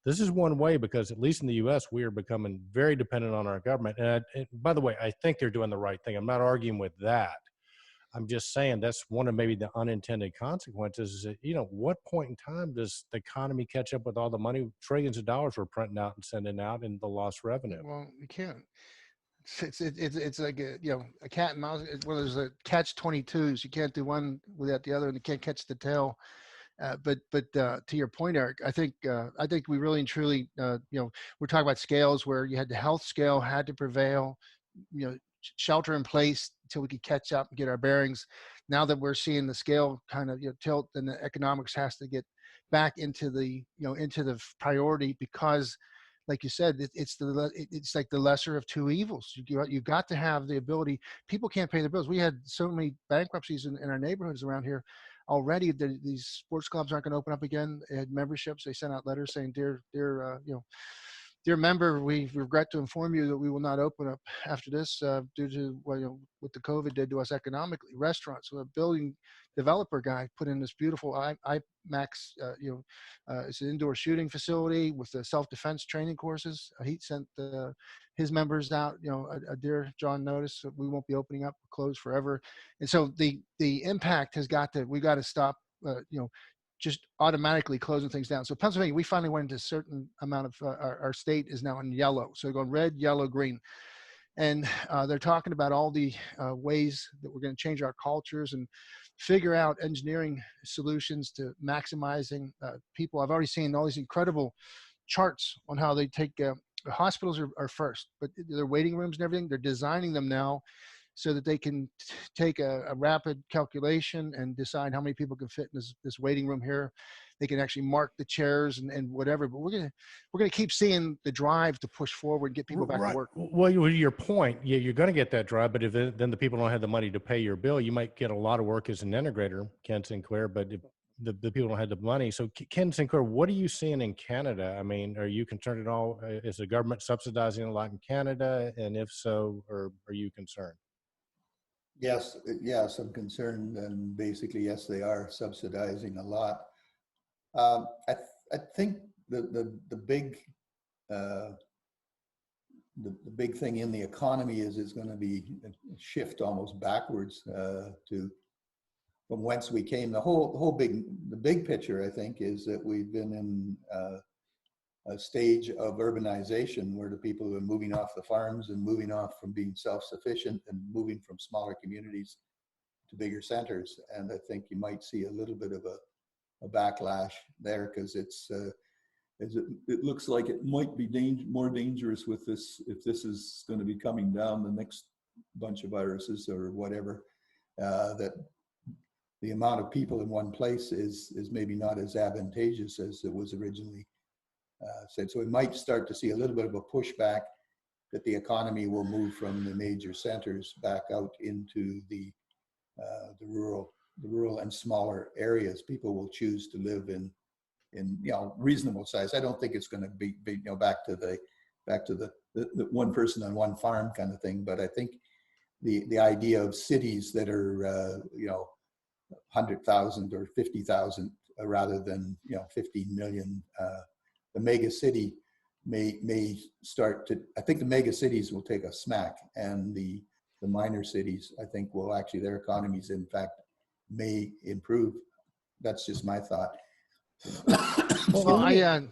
this is one way, because at least in the U.S., we are becoming very dependent on our government. And by the way, I think they're doing the right thing. I'm not arguing with that. I'm just saying that's one of maybe the unintended consequences is that, what point in time does the economy catch up with all the money, trillions of dollars we're printing out and sending out, and the lost revenue? Well, you can't. It's like a cat and mouse. Well, there's a catch-22s. You can't do one without the other, and you can't catch the tail. But to your point, Eric, I think we really and truly, we're talking about scales where you had the health scale had to prevail shelter in place until we could catch up and get our bearings. Now that we're seeing the scale kind of tilt, and the economics has to get back into the into the priority, because like you said, it's like the lesser of two evils. You've got to have the ability. People can't pay their bills. We had so many bankruptcies in our neighborhoods around here already. These sports clubs aren't going to open up again. They had memberships. They sent out letters saying, dear member, we regret to inform you that we will not open up after this due to what the COVID did to us economically. Restaurants, a building developer guy put in this beautiful IMAX, it's an indoor shooting facility with the self-defense training courses. He sent his members out, a dear John notice that we won't be opening up, closed forever. And so the impact we got to stop, just automatically closing things down. So Pennsylvania, we finally went into a certain amount of our state is now in yellow. So we're going red, yellow, green. And they're talking about all the ways that we're going to change our cultures and figure out engineering solutions to maximizing people. I've already seen all these incredible charts on how they take hospitals are first, but their waiting rooms and everything, they're designing them now so that they can take a rapid calculation and decide how many people can fit in this waiting room here. They can actually mark the chairs and whatever. But we're gonna keep seeing the drive to push forward and get people back to work. Well, your point, yeah, you're going to get that drive, but if then the people don't have the money to pay your bill, you might get a lot of work as an integrator, Ken Sinclair. But if the people don't have the money, so Ken Sinclair, what are you seeing in Canada? I mean, are you concerned at all? Is the government subsidizing a lot in Canada, and if so, or are you concerned? Yes, I'm concerned, and basically, yes, they are subsidizing a lot. I think the big thing in the economy is going to be a shift almost backwards to from whence we came. The big picture, I think, is that we've been in a stage of urbanization where the people are moving off the farms and moving off from being self-sufficient and moving from smaller communities to bigger centers. And I think you might see a little bit of a backlash there, because it looks like it might be more dangerous with this, if this is going to be coming down the next bunch of viruses or whatever, that the amount of people in one place is maybe not as advantageous as it was originally said. So we might start to see a little bit of a pushback, that the economy will move from the major centers back out into the rural and smaller areas. People will choose to live in reasonable size. I don't think it's going to be back to the one person on one farm kind of thing. But I think the idea of cities that are 100,000 or 50,000 rather than 15 million. The mega city may start to. I think the mega cities will take a smack, and the minor cities, I think, will actually, their economies, in fact, may improve. That's just my thought. Well, I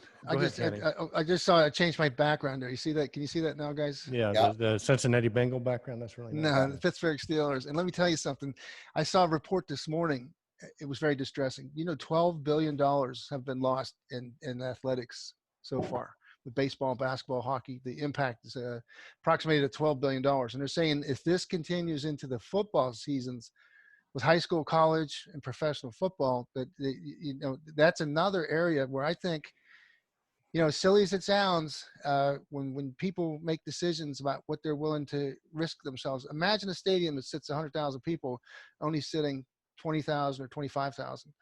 just saw I changed my background there. You see that? Can you see that now, guys? Yeah. The Cincinnati Bengal background. That's really nice. No, the Pittsburgh Steelers. And let me tell you something. I saw a report this morning. It was very distressing. $12 billion have been lost in athletics so far, with baseball, basketball, hockey. The impact is approximated at $12 billion. And they're saying if this continues into the football seasons with high school, college, and professional football, that that's another area where I think, as silly as it sounds, when people make decisions about what they're willing to risk themselves, imagine a stadium that sits 100,000 people only sitting 20,000 or 25,000.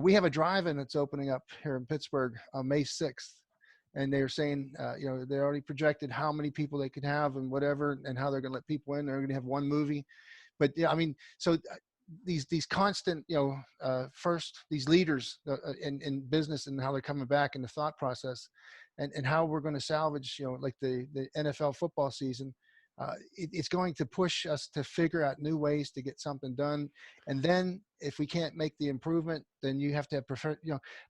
We have a drive-in that's opening up here in Pittsburgh on May 6th. And they're saying, they already projected how many people they could have and whatever, and how they're going to let people in. They're going to have one movie. But yeah, I mean, so these constant, these leaders in business, and how they're coming back in the thought process, and how we're going to salvage, like the NFL football season. It's going to push us to figure out new ways to get something done. And then if we can't make the improvement, then you have to have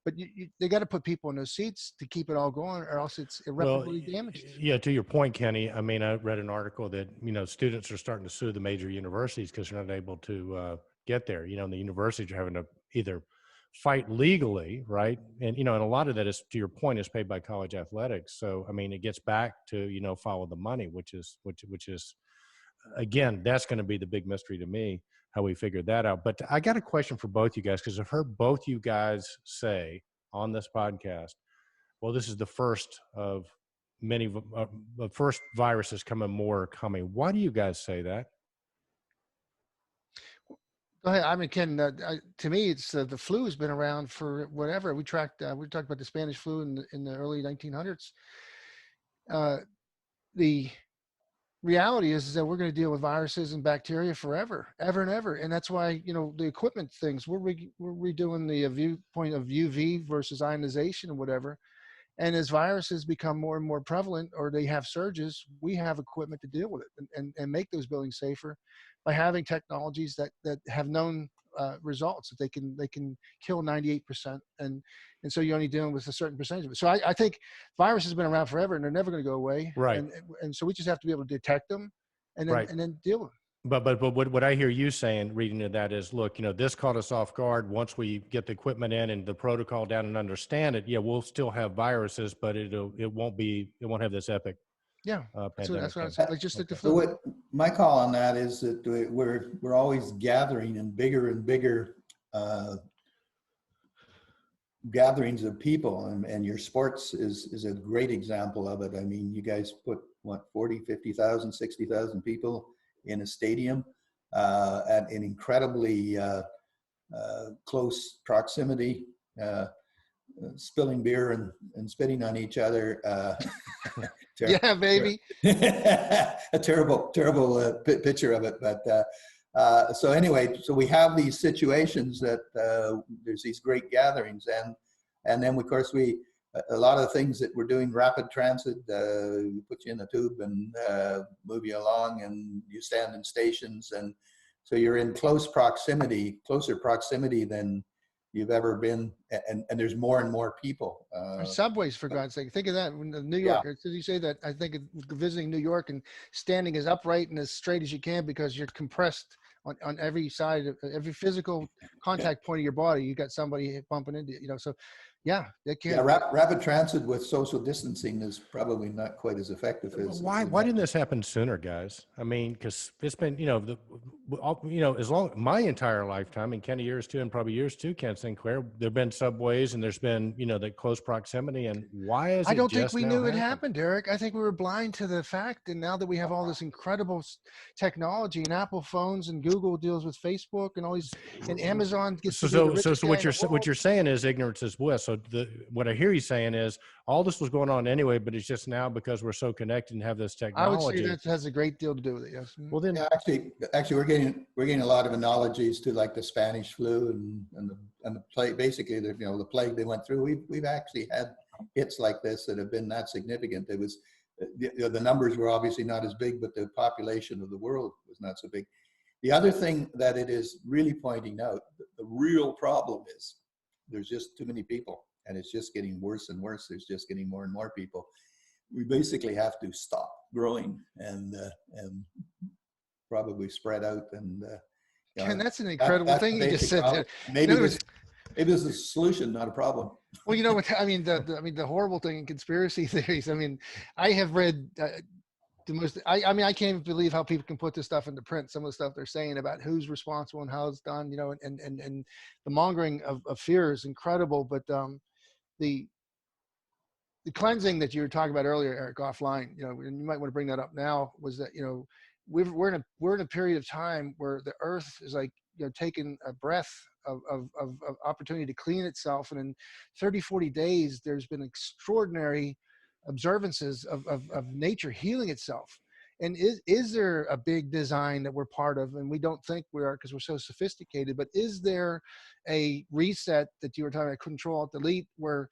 but they got to put people in those seats to keep it all going, or else it's irreparably damaged. Yeah. To your point, Kenny, I mean, I read an article that, students are starting to sue the major universities because they're not able to get there. The universities are having to either fight legally, right? And, and a lot of that is, to your point, is paid by college athletics. So, I mean, it gets back to, follow the money, which is again, that's going to be the big mystery to me, how we figured that out. But I got a question for both you guys, because I've heard both you guys say on this podcast, well, this is the first of many, the first viruses coming, more are coming. Why do you guys say that? Go ahead. I mean, Ken, to me, it's the flu has been around for whatever. We talked about the Spanish flu in the early 1900s. The reality is that we're going to deal with viruses and bacteria forever, ever and ever. And that's why, the equipment things, we're redoing the viewpoint of UV versus ionization and whatever. And as viruses become more and more prevalent, or they have surges, we have equipment to deal with it and make those buildings safer by having technologies that have known results, that they can kill 98%, and so you're only dealing with a certain percentage of it. So I think viruses have been around forever, and they're never going to go away. Right. And so we just have to be able to detect them, and then Right. and then deal with them. But what I hear you saying, reading to that, is, look, this caught us off guard. Once we get the equipment in and the protocol down and understand it, yeah, we'll still have viruses, but it won't have this epic. Yeah, pandemic. that's what I said. Like just like the So flu. what my call on that is that we're always gathering in bigger and bigger gatherings of people, and your sports is a great example of it. I mean, you guys put 40, 50,000, 60,000 people in a stadium at an incredibly close proximity, spilling beer and spitting on each other. Yeah, baby. A terrible picture of it. But so anyway, so we have these situations that there's these great gatherings, and then of course a lot of things that we're doing, rapid transit, put you in a tube and move you along, and you stand in stations, and so you're in closer proximity than you've ever been, and there's more and more people. Subways, for God's sake. Think of that. When New York, did you say that? I think visiting New York and standing as upright and as straight as you can, because you're compressed on every side of every physical contact point of your body. You got somebody bumping into you. So yeah, they can. Yeah, rapid transit with social distancing is probably not quite as effective as. Why didn't this happen sooner, guys? I mean, because it's been, as long my entire lifetime, and Kenny, yours too, and probably yours too, Ken Sinclair, there've been subways, and there's been, that close proximity. And why is it? I don't think just we now knew it happened? happened, Eric. I think we were blind to the fact. And now that we have all this incredible technology, and Apple phones, and Google deals with Facebook, and all these, and Amazon gets to be the richest guy in the world. What you're saying is ignorance is bliss. So what I hear you saying is all this was going on anyway, but it's just now because we're so connected and have this technology. I would say that has a great deal to do with it. Yes. Well, then, yeah, actually, we're getting a lot of analogies to like the Spanish flu and the plague. Basically, the plague they went through. We've actually had hits like this that have been that significant. It was the numbers were obviously not as big, but the population of the world was not so big. The other thing that it is really pointing out, the real problem is there's just too many people. And it's just getting worse and worse. There's just getting more and more people. We basically have to stop growing and probably spread out. And and that's an incredible thing you just said there. Maybe this is a solution, not a problem. Well, I mean, the horrible thing in conspiracy theories. I mean, I have read the most. I mean, I can't even believe how people can put this stuff into print. Some of the stuff they're saying about who's responsible and how it's done. And the mongering of fear is incredible. But the cleansing that you were talking about earlier, Eric, offline, and you might want to bring that up now, was that, we're in a period of time where the earth is like, taking a breath of opportunity to clean itself. And in 30, 40 days, there's been extraordinary observances of nature healing itself. And is there a big design that we're part of? And we don't think we are because we're so sophisticated, but is there a reset that you were talking about, Control-Alt-Delete, where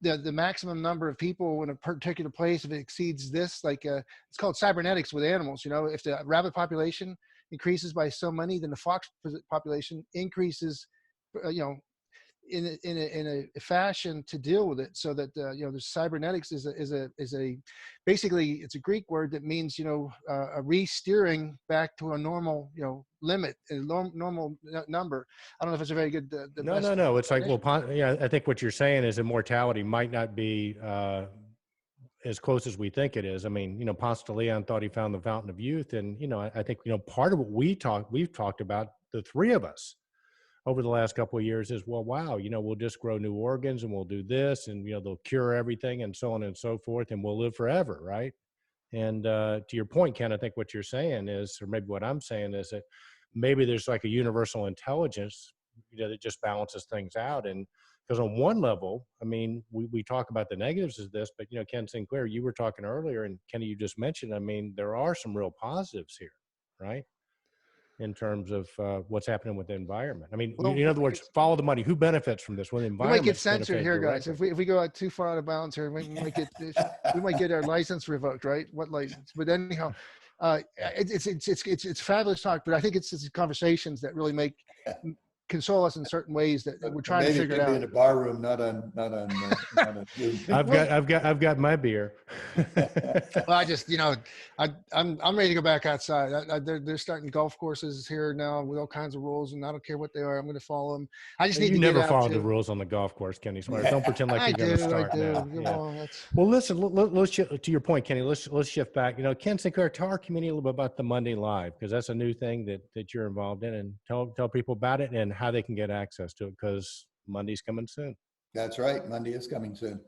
the maximum number of people in a particular place, if it exceeds this, it's called cybernetics with animals. If the rabbit population increases by so many, then the fox population increases, in a fashion to deal with it, so that the cybernetics is a basically, it's a Greek word that means a re-steering back to a normal limit, a normal number. I don't know if it's a very good. No. It's like, well, I think what you're saying is immortality might not be as close as we think it is. I mean, Ponce de Leon thought he found the fountain of youth. And, I think, part of what we've talked about, the three of us over the last couple of years is, well, wow, we'll just grow new organs and we'll do this and, they'll cure everything and so on and so forth and we'll live forever. Right. And to your point, Ken, I think what you're saying is, or maybe what I'm saying is that maybe there's like a universal intelligence, that just balances things out. And because on one level, I mean, we talk about the negatives of this, but, Ken Sinclair, you were talking earlier, and Kenny, you just mentioned, I mean, there are some real positives here, right? In terms of what's happening with the environment. I mean, Well, in other words, follow the money. Who benefits from this? Well, the we environment might get censored here, guys. directly. If we go out too far out of bounds here, we might get our license revoked, right? What license? But anyhow, it's fabulous talk. But I think it's conversations that really console us in certain ways that we're trying to figure it out. Maybe in a bar room, not on Zoom. I've got my beer. Well, I just, I'm ready to go back outside. They're starting golf courses here now with all kinds of rules, and I don't care what they are. I'm going to follow them. I just need to never get out follow to the rules on the golf course, Kenny Smart. Don't pretend like you're going to start now. Yeah. Well, listen. Let's shift, to your point, Kenny. Let's shift back. Ken Sinclair, tell our community a little bit about the Monday Live, because that's a new thing that you're involved in, and tell people about it and how they can get access to it, because Monday's coming soon. That's right. Monday is coming soon.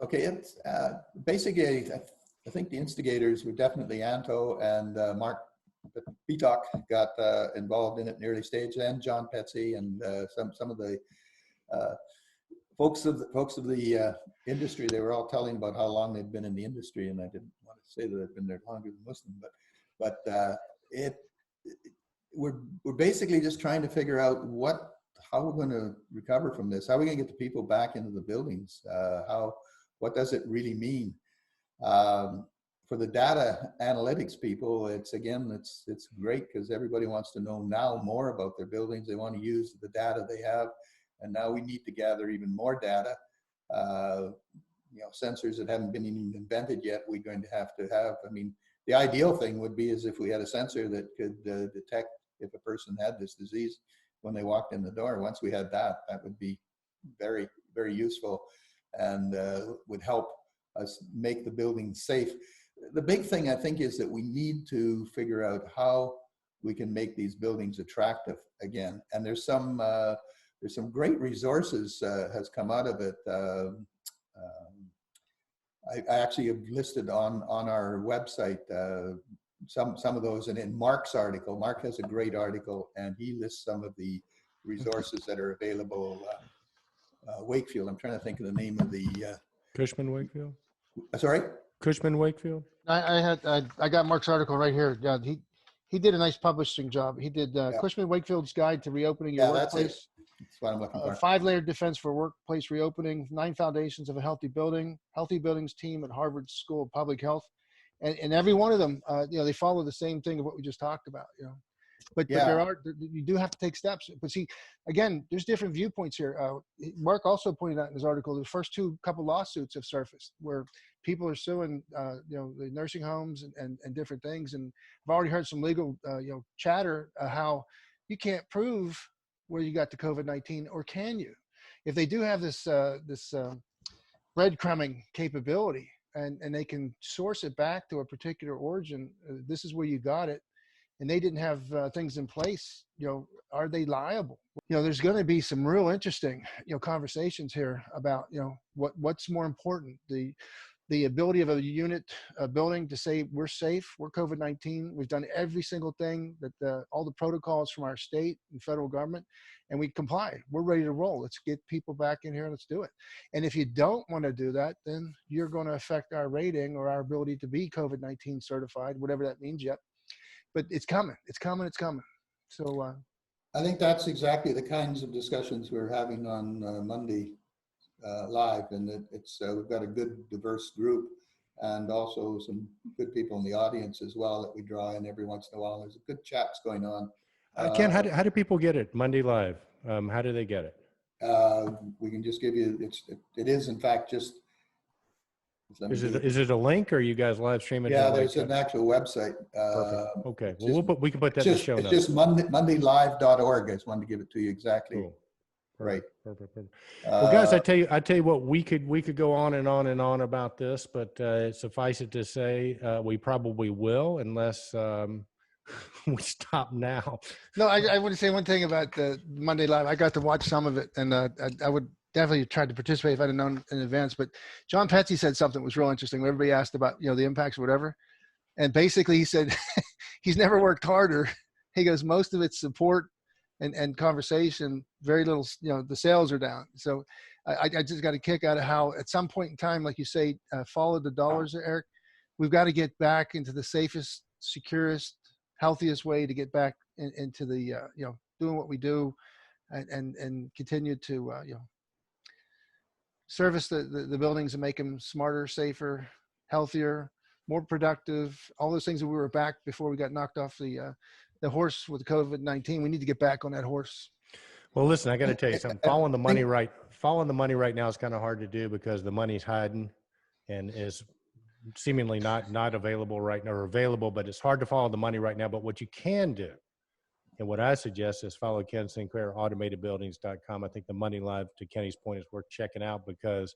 Okay, it's basically, I think the instigators were definitely Anto and Mark Beatock got involved in it in the early stage, and John Petsy and some of the folks of the industry. They were all telling about how long they'd been in the industry, and I didn't want to say that I've been there longer than Muslim, but we're basically just trying to figure out how we're going to recover from this. How are we going to get the people back into the buildings? What does it really mean? For the data analytics people, it's great because everybody wants to know now more about their buildings. They want to use the data they have, and now we need to gather even more data. Sensors that haven't been even invented yet, we're going to have. I mean, the ideal thing would be is if we had a sensor that could detect if a person had this disease when they walked in the door. Once we had that would be very, very useful and would help us make the building safe. The big thing, I think, is that we need to figure out how we can make these buildings attractive again. And there's some great resources has come out of it. I actually have listed on our website some of those, and in Mark's article, Mark has a great article, and he lists some of the resources that are available. Wakefield, I'm trying to think of the name of the Cushman Wakefield. Sorry, Cushman Wakefield. I got Mark's article right here. Yeah, he did a nice publishing job. He did Cushman Wakefield's Guide to Reopening Your Workplace. That's what I'm looking for. 5-layered defense for workplace reopening, 9 foundations of a healthy building, healthy buildings team at Harvard School of Public Health. And every one of them, they follow the same thing of what we just talked about, But you do have to take steps. But see, again, there's different viewpoints here. Mark also pointed out in his article, the first couple lawsuits have surfaced where people are suing, the nursing homes and different things. And I've already heard some legal, chatter how you can't prove where you got the COVID-19, or can you? If they do have this breadcrumbing capability, and they can source it back to a particular origin, this is where you got it, and they didn't have things in place, are they liable? There's going to be some real interesting, conversations here about, what's more important, the ability of a building to say we're safe, we're COVID-19, we've done every single thing that all the protocols from our state and federal government, and we comply. We're ready to roll. Let's get people back in here and let's do it. And if you don't want to do that, then you're going to affect our rating or our ability to be COVID-19 certified, whatever that means yet. But it's coming. It's coming. It's coming. So I think that's exactly the kinds of discussions we're having on Monday Live, and it's we've got a good diverse group, and also some good people in the audience as well that we draw in every once in a while. There's a good chats going on. Ken, how do people get it? Monday Live. How do they get it? We can just give you. It is in fact just. Is it a link, or you guys live stream it? Yeah, there's an actual website. Perfect. Okay. Well, we can put that in the show notes. It's just mondaylive.org. I just wanted to give it to you exactly. Cool. Right. Perfect. Well, guys, Uh, I tell you what, we could go on and on and on about this, but suffice it to say, we probably will unless we stop now. No, I want to say one thing about the Monday Live. I got to watch some of it, and I would definitely try to participate if I'd have known in advance. But John Petsy said something that was real interesting. When everybody asked about the impacts or whatever, and basically he said he's never worked harder. He goes, most of it's support and conversation. Very little, the sales are down. So I just got a kick out of how at some point in time, like you say, follow the dollars, Eric. We've got to get back into the safest, securest, healthiest way to get back into the doing what we do, and continue to service the buildings and make them smarter, safer, healthier, more productive. All those things that we were back before we got knocked off the horse with COVID-19. We need to get back on that horse. Well, listen, I got to tell you something. Following the money right now is kind of hard to do because the money's hiding and is seemingly not available right now, or available, but it's hard to follow the money right now. But what you can do, and what I suggest, is follow Ken Sinclair, automatedbuildings.com. I think the money live, to Kenny's point, is worth checking out because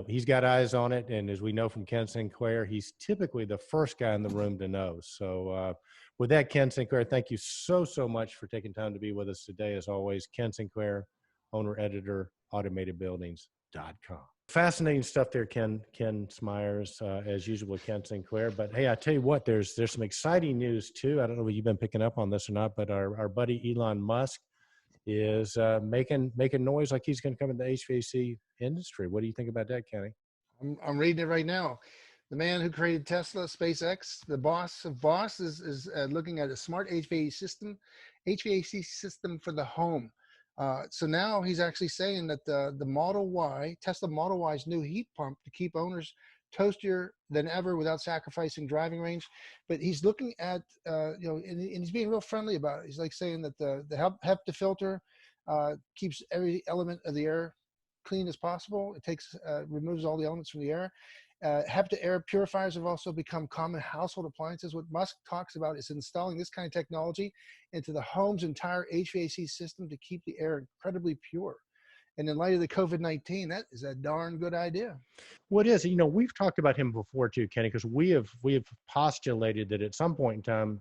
he's got eyes on it. And as we know from Ken Sinclair, he's typically the first guy in the room to know. So with that, Ken Sinclair, thank you so much for taking time to be with us today. As always, Ken Sinclair, owner, editor, automatedbuildings.com. Fascinating stuff there, Ken Smyers, as usual, Ken Sinclair. But hey, I tell you what, there's some exciting news too. I don't know if you've been picking up on this or not, but our buddy Elon Musk is making noise like he's going to come into the HVAC industry. What do you think about that, Kenny? I'm reading it right now. The man who created Tesla, SpaceX, the boss of Boss, is looking at a smart HVAC system for the home. So now he's actually saying that the Model Y, Tesla Model Y's new heat pump to keep owners toastier than ever without sacrificing driving range. But he's looking at, and he's being real friendly about it. He's like saying that the HEPA filter keeps every element of the air clean as possible. It removes all the elements from the air. HEPA air purifiers have also become common household appliances. What Musk talks about is installing this kind of technology into the home's entire HVAC system to keep the air incredibly pure. And in light of the COVID-19, that is a darn good idea. What is, we've talked about him before too, Kenny, because we have postulated that at some point in time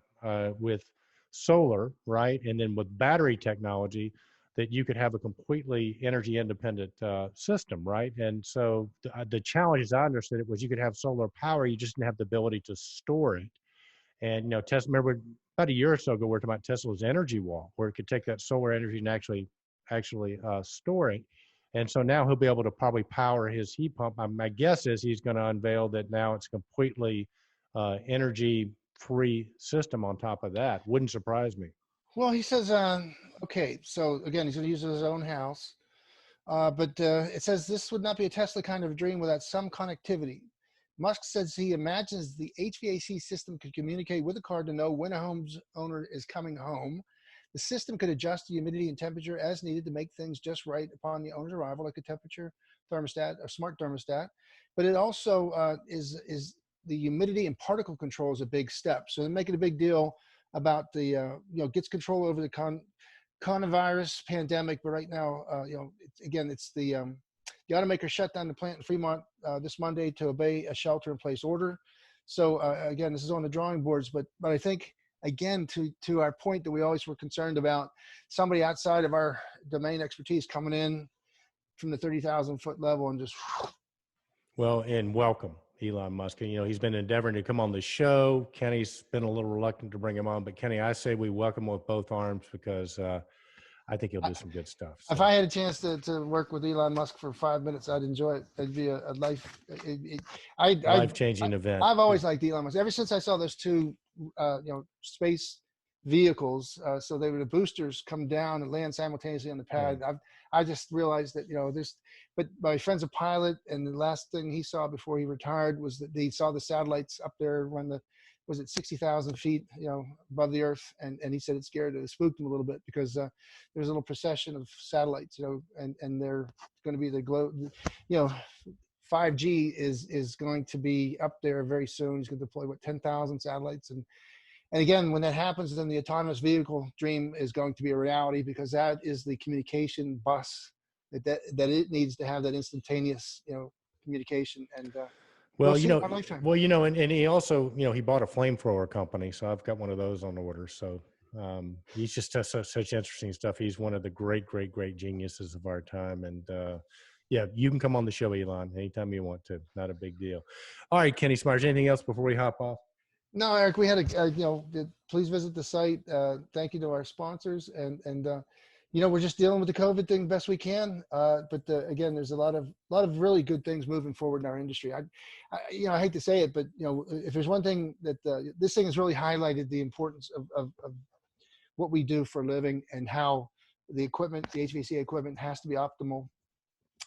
with solar, right, and then with battery technology, that you could have a completely energy independent system, right? And so the challenge, as I understood it, was you could have solar power, you just didn't have the ability to store it. And Tesla, remember about a year or so ago, we were talking about Tesla's energy wall, where it could take that solar energy and actually store it. And so now he'll be able to probably power his heat pump. My guess is he's going to unveil that now it's completely energy-free system on top of that. Wouldn't surprise me. Well, he says, okay, so again, he's going to use his own house. But it says this would not be a Tesla kind of dream without some connectivity. Musk says he imagines the HVAC system could communicate with the car to know when a home's owner is coming home. The system could adjust the humidity and temperature as needed to make things just right upon the owner's arrival, like a temperature thermostat or smart thermostat. But it also is the humidity and particle control is a big step. So they're making a big deal about the gets control over the coronavirus pandemic. But right now, it's the automaker shut down the plant in Fremont this Monday to obey a shelter-in-place order. So again, this is on the drawing boards. But I think, again, to our point that we always were concerned about, somebody outside of our domain expertise coming in from the 30,000 foot level and just. Well, and welcome, Elon Musk. He's been endeavoring to come on the show. Kenny's been a little reluctant to bring him on, but Kenny, I say we welcome him with both arms because I think he'll do some good stuff. So. If I had a chance to work with Elon Musk for 5 minutes, I'd enjoy it. It'd be a life-changing event. I've always liked Elon Musk. Ever since I saw those two, space vehicles, so they were the boosters come down and land simultaneously on the pad. Yeah. I just realized that, but my friend's a pilot, and the last thing he saw before he retired was that he saw the satellites up there when was it 60,000 feet, above the earth. And he said it spooked him a little bit because there's a little procession of satellites, and they're going to be the glow, 5G is going to be up there very soon. He's going to deploy 10,000 satellites, And again, when that happens, then the autonomous vehicle dream is going to be a reality, because that is the communication bus that it needs to have, that instantaneous, communication. And we'll Well, see in our lifetime. and he also, he bought a flamethrower company, so I've got one of those on order. So he's just does such interesting stuff. He's one of the great, great, great geniuses of our time. And yeah, you can come on the show, Elon, anytime you want to. Not a big deal. All right, Kenny Smyers, anything else before we hop off? No, Eric, we had please visit the site. Thank you to our sponsors, and we're just dealing with the COVID thing best we can. But again, there's a lot of really good things moving forward in our industry. I hate to say it, but if there's one thing that this thing has really highlighted, the importance of what we do for a living, and how the HVAC equipment has to be optimal.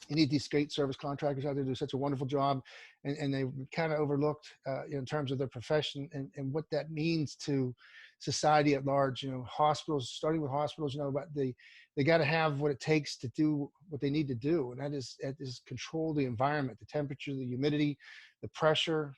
You need these great service contractors out there do such a wonderful job, and they kind of overlooked in terms of their profession, and what that means to society at large. Hospitals, starting with hospitals, but they got to have what it takes to do what they need to do, and that is control the environment, the temperature, the humidity, the pressure,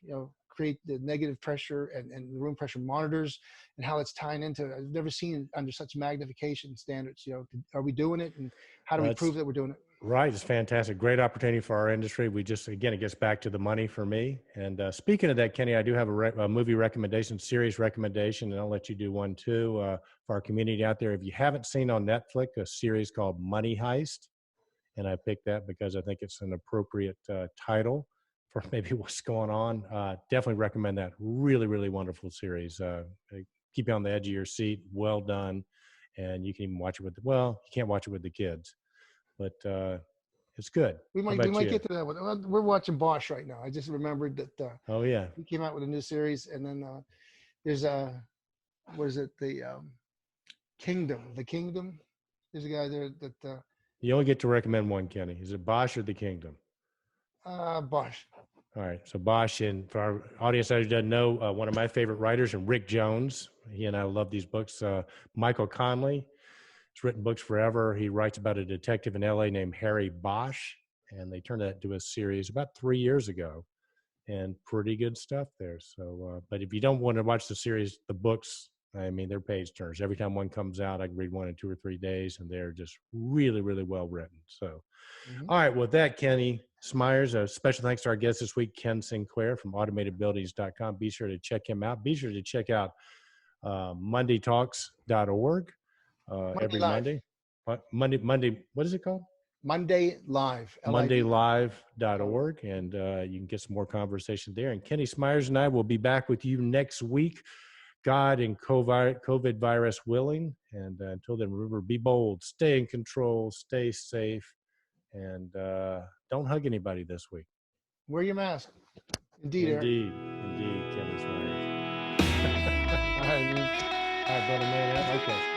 create the negative pressure and the room pressure monitors, and how it's tying into, I've never seen it under such magnification standards. Are we doing it, and how do we prove that we're doing it? Right. It's fantastic. Great opportunity for our industry. Again, it gets back to the money for me. And speaking of that, Kenny, I do have a movie recommendation, series recommendation, and I'll let you do one too for our community out there. If you haven't seen on Netflix a series called Money Heist, and I picked that because I think it's an appropriate title for maybe what's going on. Definitely recommend that. Really, really wonderful series. Keep you on the edge of your seat. Well done. And you can even watch it you can't watch it with the kids. But it's good. We might get to that one. We're watching Bosch right now. I just remembered that. Oh yeah, he came out with a new series, and then there's what is it? The Kingdom. The Kingdom. There's a guy there that. You only get to recommend one, Kenny. Is it Bosch or The Kingdom? Bosch. All right. So Bosch, and for our audience that doesn't know, one of my favorite writers, and Rick Jones. He and I love these books. Michael Conley. He's written books forever. He writes about a detective in LA named Harry Bosch, and they turned that into a series about 3 years ago, and pretty good stuff there. So, but if you don't want to watch the series, the books, I mean, they're page turners. Every time one comes out, I can read one in 2 or 3 days, and they're just really, really well written. So, All right, with that, Kenny Smyers, a special thanks to our guest this week, Ken Sinclair from Automatedbuildings.com. Be sure to check him out. Be sure to check out MondayTalks.org. Every Monday. Monday, what is it called? Monday Live. MondayLive.org. And you can get some more conversation there. And Kenny Smyers and I will be back with you next week, God and COVID virus willing. And until then, remember, be bold, stay in control, stay safe, and don't hug anybody this week. Wear your mask. Indeed, Kenny Smyers. All right, brother man. Okay.